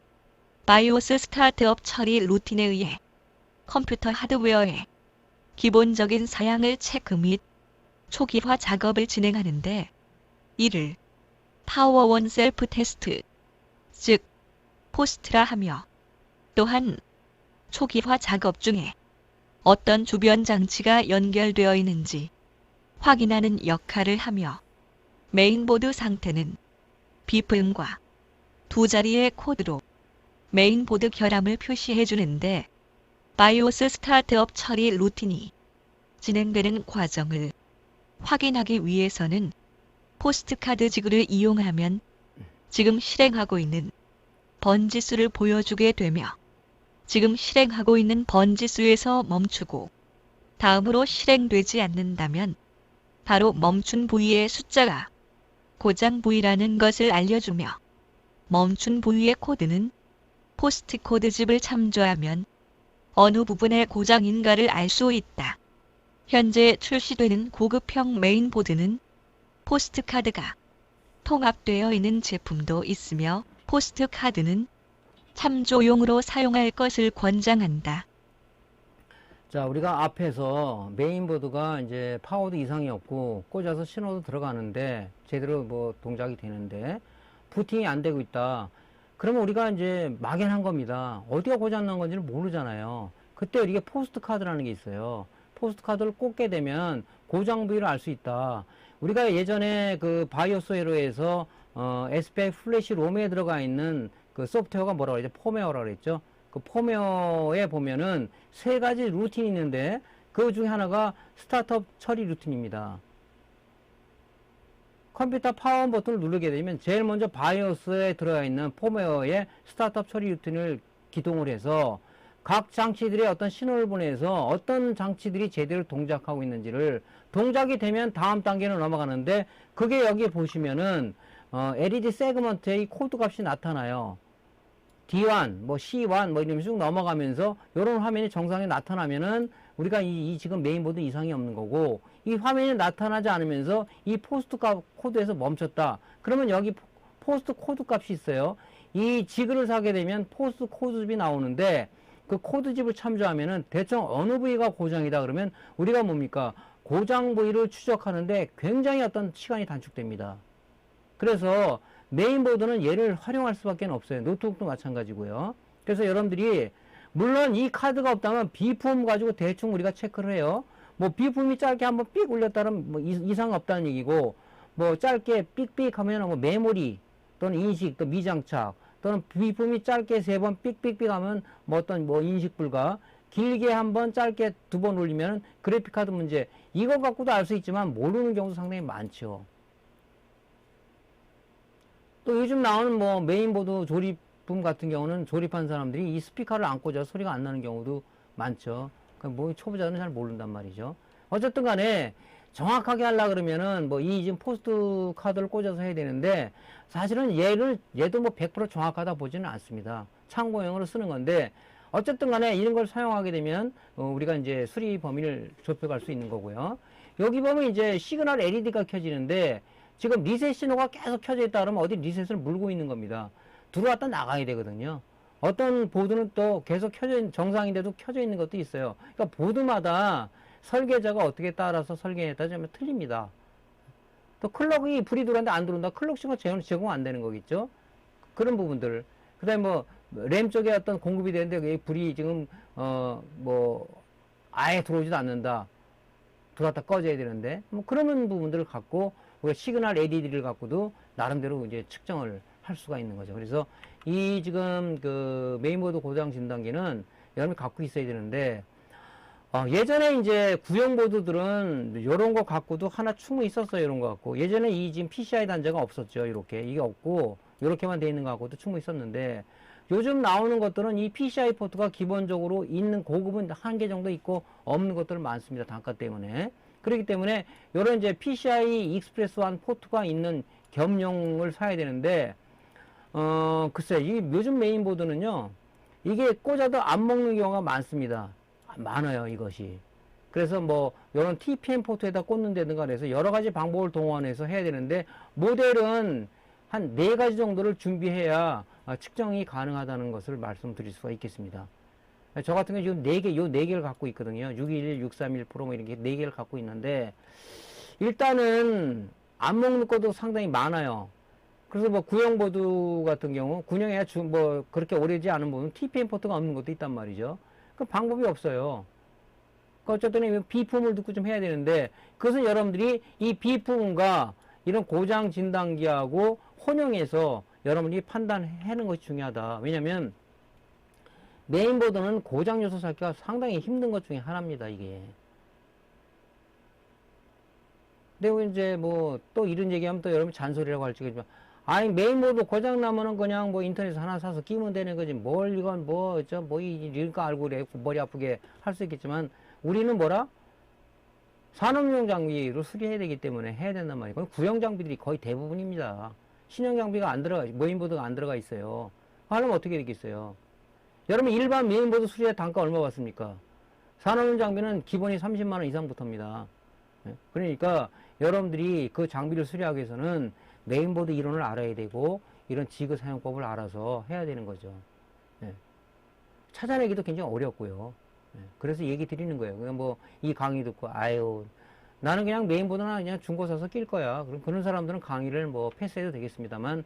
바이오스 스타트업 처리 루틴에 의해 컴퓨터 하드웨어의 기본적인 사양을 체크 및 초기화 작업을 진행하는데 이를 파워온 셀프 테스트, 즉 포스트라 하며 또한 초기화 작업 중에 어떤 주변 장치가 연결되어 있는지 확인하는 역할을 하며 메인보드 상태는 비프음과 두 자리의 코드로 메인보드 결함을 표시해 주는데 바이오스 스타트업 처리 루틴이 진행되는 과정을 확인하기 위해서는 포스트카드 지구를 이용하면 지금 실행하고 있는 번지수를 보여주게 되며 지금 실행하고 있는 번지수에서 멈추고 다음으로 실행되지 않는다면 바로 멈춘 부위의 숫자가 고장 부위라는 것을 알려주며 멈춘 부위의 코드는 포스트 코드집을 참조하면 어느 부분의 고장인가를 알 수 있다. 현재 출시되는 고급형 메인보드는 포스트 카드가 통합되어 있는 제품도 있으며 포스트 카드는 참조용으로 사용할 것을 권장한다. 자, 우리가 앞에서 메인보드가 이제 파워도 이상이 없고 꽂아서 신호도 들어가는데 제대로 뭐 동작이 되는데 부팅이 안 되고 있다. 그러면 우리가 이제 막연한 겁니다. 어디가 고장난 건지를 모르잖아요. 그때 이게 포스트 카드라는 게 있어요. 포스트 카드를 꽂게 되면 고장 부위를 알 수 있다. 우리가 예전에 그 바이오스웨어에서 SPI 플래시 롬에 들어가 있는 그 소프트웨어가 뭐라고 그러죠? 폼웨어라고 그랬죠. 그 폼웨어에 보면은 세 가지 루틴이 있는데 그 중에 하나가 스타트업 처리 루틴입니다. 컴퓨터 파워 버튼을 누르게 되면 제일 먼저 바이오스에 들어가 있는 폼웨어의 스타트업 처리 루틴을 기동을 해서 각 장치들의 어떤 신호를 보내서 어떤 장치들이 제대로 동작하고 있는지를 동작이 되면 다음 단계로 넘어가는데 그게 여기 보시면은 LED 세그먼트의 코드 값이 나타나요. D1, 뭐 C1 뭐 이러면서 쭉 넘어가면서 이런 화면이 정상에 나타나면은 우리가 이 지금 메인보드 이상이 없는 거고 이 화면이 나타나지 않으면서 이 포스트 코드에서 멈췄다. 그러면 여기 포스트 코드 값이 있어요. 이 지그를 사게 되면 포스트 코드집이 나오는데 그 코드집을 참조하면은 대충 어느 부위가 고장이다 그러면 우리가 뭡니까? 고장 부위를 추적하는데 굉장히 어떤 시간이 단축됩니다. 그래서 메인보드는 얘를 활용할 수밖에 없어요. 노트북도 마찬가지고요. 그래서 여러분들이 물론 이 카드가 없다면 비품 가지고 대충 우리가 체크를 해요. 뭐 비품이 짧게 한번 삑 울렸다면 뭐 이상 없다는 얘기고 뭐 짧게 삑삑 하면 뭐 메모리 또는 인식 또 미장착 또는 비품이 짧게 3번 삑삑삑 하면 뭐 어떤 뭐 인식 불가 길게 한번 짧게 2번 울리면 그래픽카드 문제 이거 갖고도 알 수 있지만 모르는 경우도 상당히 많죠. 또 요즘 나오는 뭐 메인보드 조립품 같은 경우는 조립한 사람들이 이 스피커를 안 꽂아서 소리가 안 나는 경우도 많죠. 그러니까 뭐 초보자는 잘 모른단 말이죠. 어쨌든 간에 정확하게 하려 그러면은 뭐 이 지금 포스트 카드를 꽂아서 해야 되는데 사실은 얘도 뭐 100% 정확하다 보지는 않습니다. 참고용으로 쓰는 건데 어쨌든 간에 이런 걸 사용하게 되면 우리가 이제 수리 범위를 좁혀갈 수 있는 거고요. 여기 보면 이제 시그널 LED가 켜지는데 지금 리셋 신호가 계속 켜져 있다 그러면 어디 리셋을 물고 있는 겁니다. 들어왔다 나가야 되거든요. 어떤 보드는 또 계속 켜져 있는, 정상인데도 켜져 있는 것도 있어요. 그러니까 보드마다 설계자가 어떻게 따라서 설계했다 면 틀립니다. 또 클럭이 불이 들어왔는데 안 들어온다. 클럭 신호 제공 안 되는 거겠죠. 그런 부분들. 그 다음에 뭐 램 쪽에 어떤 공급이 되는데 불이 지금 뭐 아예 들어오지도 않는다. 들어왔다 꺼져야 되는데 뭐 그런 부분들을 갖고 우리가 시그널 LED를 갖고도 나름대로 이제 측정을 할 수가 있는 거죠. 그래서 이 지금 그 메인보드 고장 진단기는 여러분이 갖고 있어야 되는데 예전에 이제 구형 보드들은 이런 거 갖고도 하나 충분히 있었어요. 이런 거 갖고 예전에 이 지금 PCI 단자가 없었죠. 이렇게 이게 없고 이렇게만 돼 있는 거 갖고도 충분히 있었는데 요즘 나오는 것들은 이 PCI 포트가 기본적으로 있는 고급은 한 개 정도 있고 없는 것들 많습니다. 단가 때문에. 그렇기 때문에 이런 이제 PCI 익스프레스 1 포트가 있는 겸용을 사야 되는데 글쎄 이 요즘 메인보드는요 이게 꽂아도 안 먹는 경우가 많습니다. 많아요 이것이. 그래서 뭐 이런 TPM 포트에다 꽂는다든가 그래서 여러 가지 방법을 동원해서 해야 되는데 모델은 한 4가지 정도를 준비해야 측정이 가능하다는 것을 말씀드릴 수가 있겠습니다. 저 같은 경우 지금 요 4개를 갖고 있거든요. 611, 631 프로 뭐 이렇게 4개를 갖고 있는데 일단은 안 먹는 것도 상당히 많아요. 그래서 뭐 구형 보드 같은 경우 구형해야 뭐 그렇게 오래지 않은 부분 TPM 포트가 없는 것도 있단 말이죠. 그 방법이 없어요. 어쨌든 비품을 듣고 좀 해야 되는데 그것은 여러분들이 이 비품과 이런 고장 진단기하고 혼용해서 여러분이 판단하는 것이 중요하다. 왜냐면 메인보드는 고장 요소 찾기가 상당히 힘든 것 중에 하나입니다. 이게. 근데 이제 뭐 또 이런 얘기하면 또 여러분 잔소리라고 할지 모르지만 아니 메인보드 고장 나면은 그냥 뭐 인터넷에서 하나 사서 끼면 되는 거지 뭘 이건 이런 거 알고 그래 머리 아프게 할 수 있겠지만 우리는 뭐라 산업용 장비로 수리해야 되기 때문에 해야 된단 말이에요. 그건 구형 장비들이 거의 대부분입니다. 신형 장비가 안 들어가, 메인보드가 안 들어가 있어요. 하려면 어떻게 되겠어요? 여러분, 일반 메인보드 수리의 단가 얼마 받습니까? 산업용 장비는 기본이 30만원 이상부터입니다. 그러니까 여러분들이 그 장비를 수리하기 위해서는 메인보드 이론을 알아야 되고, 이런 지그 사용법을 알아서 해야 되는 거죠. 찾아내기도 굉장히 어렵고요. 그래서 얘기 드리는 거예요. 그냥 뭐, 이 강의 듣고, 아유, 나는 그냥 메인보드나 그냥 중고 사서 낄 거야. 그런 사람들은 강의를 뭐 패스해도 되겠습니다만,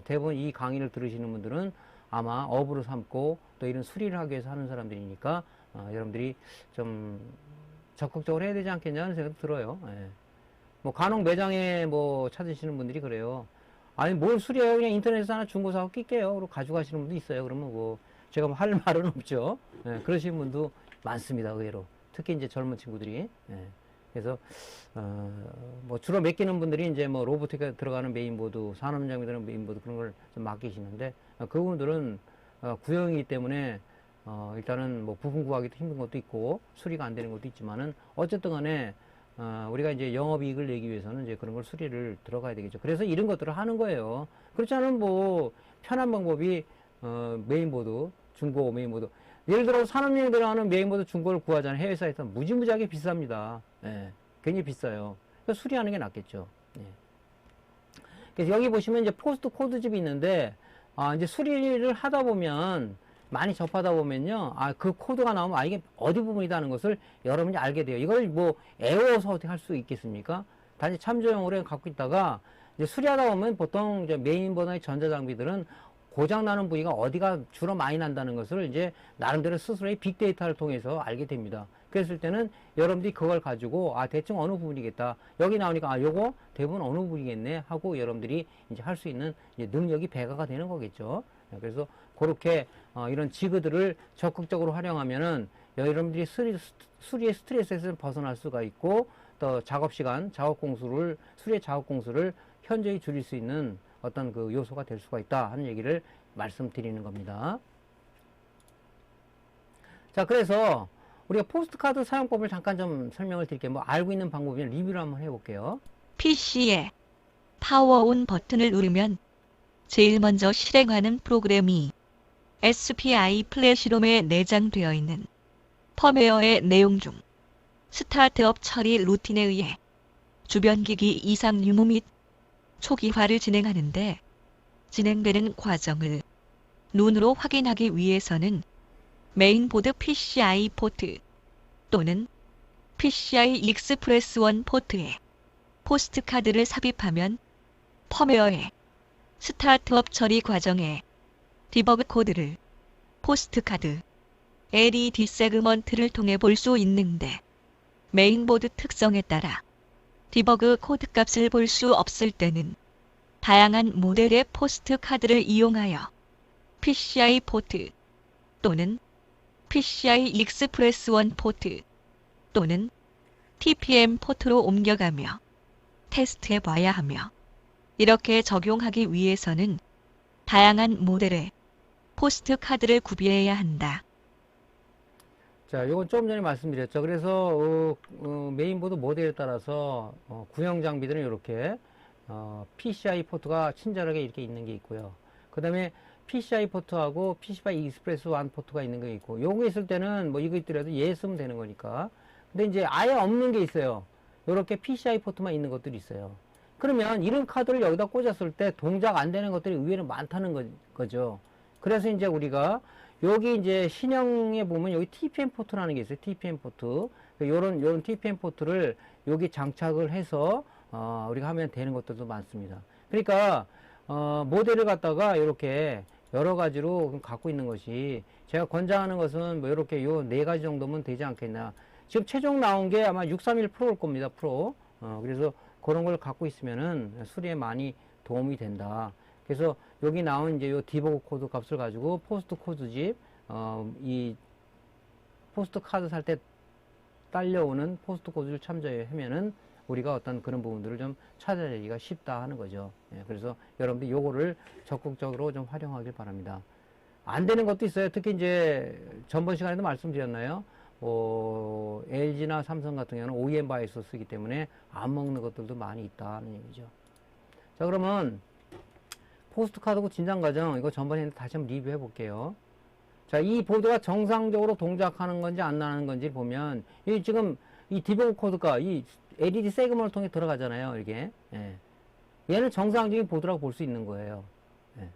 대부분 이 강의를 들으시는 분들은 아마 업으로 삼고 또 이런 수리를 하기 위해서 하는 사람들이니까, 여러분들이 좀 적극적으로 해야 되지 않겠냐는 생각도 들어요. 뭐, 간혹 매장에 뭐 찾으시는 분들이 그래요. 아니, 뭘 수리해요? 그냥 인터넷에서 하나 중고 사서 낄게요. 그리고 가져가시는 분도 있어요. 그러면 뭐, 제가 뭐 할 말은 없죠. 그러시는 분도 많습니다. 의외로. 특히 이제 젊은 친구들이. 그래서, 뭐 주로 맡기는 분들이 이제 뭐 로보틱에 들어가는 메인보드, 산업장비 들어가는 메인보드 그런 걸 좀 맡기시는데, 그분들은, 구형이기 때문에, 일단은 뭐 부품 구하기도 힘든 것도 있고, 수리가 안 되는 것도 있지만은, 어쨌든 간에, 우리가 이제 영업이익을 내기 위해서는 이제 그런 걸 수리를 들어가야 되겠죠. 그래서 이런 것들을 하는 거예요. 그렇지 않으면 뭐, 편한 방법이, 메인보드, 중고 메인보드. 예를 들어 산업용에 들어가는 메인보드 중고를 구하자는 해외 사이트는 무지무지하게 비쌉니다. 굉장히 비싸요. 그래서 수리하는 게 낫겠죠. 그래서 여기 보시면 이제 포스트 코드집이 있는데, 이제 수리를 하다 보면, 많이 접하다 보면요, 그 코드가 나오면, 이게 어디 부분이다 하는 것을 여러분이 알게 돼요. 이걸 뭐, 애워서 어떻게 할 수 있겠습니까? 단지 참조용으로 갖고 있다가, 이제 수리하다 보면 보통 이제 메인보드의 전자장비들은 고장나는 부위가 어디가 주로 많이 난다는 것을 이제 나름대로 스스로의 빅데이터를 통해서 알게 됩니다. 그랬을 때는 여러분들이 그걸 가지고 대충 어느 부분이겠다. 여기 나오니까 요거 대부분 어느 부분이겠네 하고 여러분들이 이제 할 수 있는 이제 능력이 배가가 되는 거겠죠. 그래서 그렇게 이런 지그들을 적극적으로 활용하면은 여러분들이 수리의 스트레스에서 벗어날 수가 있고 또 작업 시간, 수리의 작업 공수를 현저히 줄일 수 있는 어떤 그 요소가 될 수가 있다 하는 얘기를 말씀드리는 겁니다. 자, 그래서 우리가 포스트카드 사용법을 잠깐 좀 설명을 드릴게요. 뭐 알고 있는 방법이면 리뷰를 한번 해볼게요. PC에 파워온 버튼을 누르면 제일 먼저 실행하는 프로그램이 SPI 플래시롬에 내장되어 있는 펌웨어의 내용 중 스타트업 처리 루틴에 의해 주변 기기 이상 유무 및 초기화를 진행하는데 진행되는 과정을 눈으로 확인하기 위해서는 메인보드 PCI 포트 또는 PCI 익스프레스 1 포트에 포스트카드를 삽입하면 펌웨어의 스타트업 처리 과정에 디버그 코드를 포스트카드 LED 세그먼트를 통해 볼 수 있는데 메인보드 특성에 따라 디버그 코드 값을 볼 수 없을 때는 다양한 모델의 포스트카드를 이용하여 PCI 포트 또는 PCI 익스프레스 1 포트 또는 TPM 포트로 옮겨가며 테스트해 봐야 하며 이렇게 적용하기 위해서는 다양한 모델의 포스트카드를 구비해야 한다. 자, 요건 좀 전에 말씀드렸죠. 그래서 메인보드 모델에 따라서 구형 장비들은 이렇게 PCI 포트가 친절하게 이렇게 있는 게 있고요. 그 다음에 PCI 포트하고 PCI 익스프레스 1 포트가 있는 게 있고, 요거 있을 때는 뭐 이거 있더라도 얘 쓰면 되는 거니까. 근데 이제 아예 없는 게 있어요. 요렇게 PCI 포트만 있는 것들이 있어요. 그러면 이런 카드를 여기다 꽂았을 때 동작 안 되는 것들이 의외로 많다는 거죠. 그래서 이제 우리가 여기 이제 신형에 보면 여기 TPM 포트라는 게 있어요. TPM 포트. 요런 TPM 포트를 여기 장착을 해서 우리가 하면 되는 것들도 많습니다. 그러니까 모델을 갖다가 이렇게 여러 가지로 갖고 있는 것이 제가 권장하는 것은 뭐 이렇게 요 네 가지 정도면 되지 않겠나. 지금 최종 나온 게 아마 631 프로일 겁니다. 프로. 그래서 그런 걸 갖고 있으면은 수리에 많이 도움이 된다. 그래서 여기 나온 이제 요 디버그 코드 값을 가지고 포스트 코드집, 이 포스트 카드 살 때 딸려오는 포스트 코드를 참조하면은 우리가 어떤 그런 부분들을 좀 찾아내기가 쉽다 하는 거죠. 그래서 여러분들 요거를 적극적으로 좀 활용하길 바랍니다. 안 되는 것도 있어요. 특히 이제 전번 시간에도 말씀드렸나요? LG나 삼성 같은 경우는 OEM 바이오스 쓰기 때문에 안 먹는 것들도 많이 있다는 얘기죠. 자, 그러면 포스트 카드고 진단 과정 이거 전번에 다시 한번 리뷰해 볼게요. 자, 이 보드가 정상적으로 동작하는 건지 안 나가는 건지 보면 이 지금 이 디버그 코드가 이 LED 세그먼을 통해 들어가잖아요. 이게 예. 얘는 정상적인 보드라고 볼 수 있는 거예요. 예.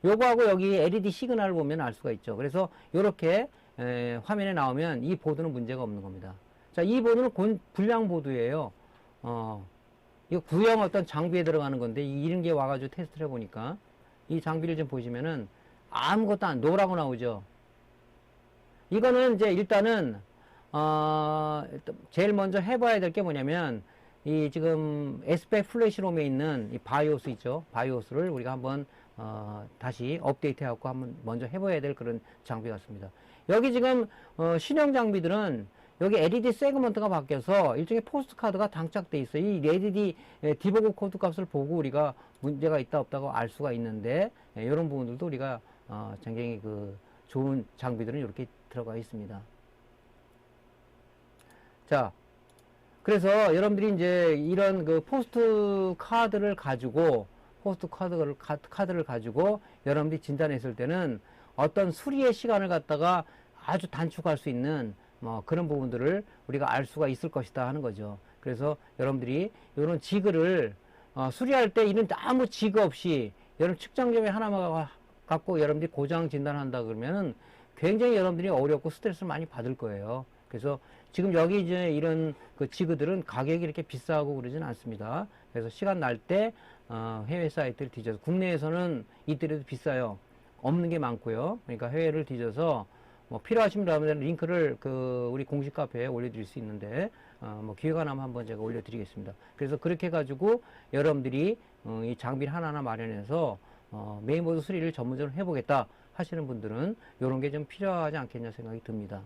요거하고 여기 LED 시그널을 보면 알 수가 있죠. 그래서 이렇게 화면에 나오면 이 보드는 문제가 없는 겁니다. 자, 이 보드는 불량 보드예요. 이거 구형 어떤 장비에 들어가는 건데 이런 게 와가지고 테스트를 해보니까 이 장비를 좀 보시면은 아무것도 안 노라고 나오죠. 이거는 이제 일단은 제일 먼저 해봐야 될 게 뭐냐면 이 지금 에스펙 플래시롬에 있는 이 바이오스 있죠. 바이오스를 우리가 한번 다시 업데이트 해갖고 한번 먼저 해봐야 될 그런 장비 같습니다. 여기 지금 신형 장비들은 여기 LED 세그먼트가 바뀌어서 일종의 포스트 카드가 장착돼 있어요. 이 LED 디버그 코드 값을 보고 우리가 문제가 있다 없다고 알 수가 있는데 이런 부분들도 우리가 굉장히 그 좋은 장비들은 이렇게 들어가 있습니다. 자, 그래서 여러분들이 이제 이런 그 포스트 카드를 가지고 여러분들이 진단했을 때는 어떤 수리의 시간을 갖다가 아주 단축할 수 있는 그런 부분들을 우리가 알 수가 있을 것이다 하는 거죠. 그래서 여러분들이 이런 지그를 수리할 때 이런 아무 지그 없이 여러분 측정점에 하나만 갖고 여러분들이 고장 진단한다 그러면은 굉장히 여러분들이 어렵고 스트레스를 많이 받을 거예요. 그래서 지금 여기 이제 이런 그 지그들은 가격이 이렇게 비싸고 그러진 않습니다. 그래서 시간 날 때 해외 사이트를 뒤져서 국내에서는 이때도 비싸요. 없는 게 많고요. 그러니까 해외를 뒤져서 뭐 필요하신 분들은 링크를 그 우리 공식 카페에 올려드릴 수 있는데 뭐 기회가 나면 한번 제가 올려드리겠습니다. 그래서 그렇게 해가지고 여러분들이 이 장비를 하나하나 마련해서 메인보드 수리를 전문적으로 해보겠다 하시는 분들은 이런 게 좀 필요하지 않겠냐 생각이 듭니다.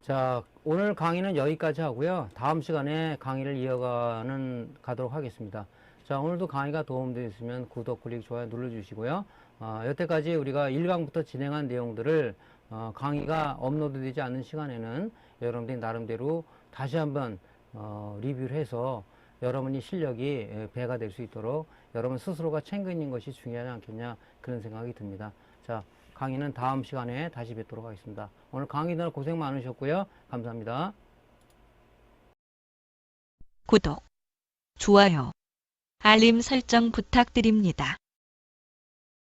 자, 오늘 강의는 여기까지 하고요. 다음 시간에 강의를 가도록 하겠습니다. 자, 오늘도 강의가 도움되셨으면 구독, 클릭, 좋아요 눌러주시고요. 여태까지 우리가 1강부터 진행한 내용들을 강의가 업로드되지 않는 시간에는 여러분들이 나름대로 다시 한번 리뷰를 해서 여러분이 실력이 배가 될 수 있도록 여러분 스스로가 챙기는 것이 중요하지 않겠냐 그런 생각이 듭니다. 자, 강의는 다음 시간에 다시 뵙도록 하겠습니다. 오늘 강의들 고생 많으셨고요. 감사합니다. 구독, 좋아요, 알림 설정 부탁드립니다.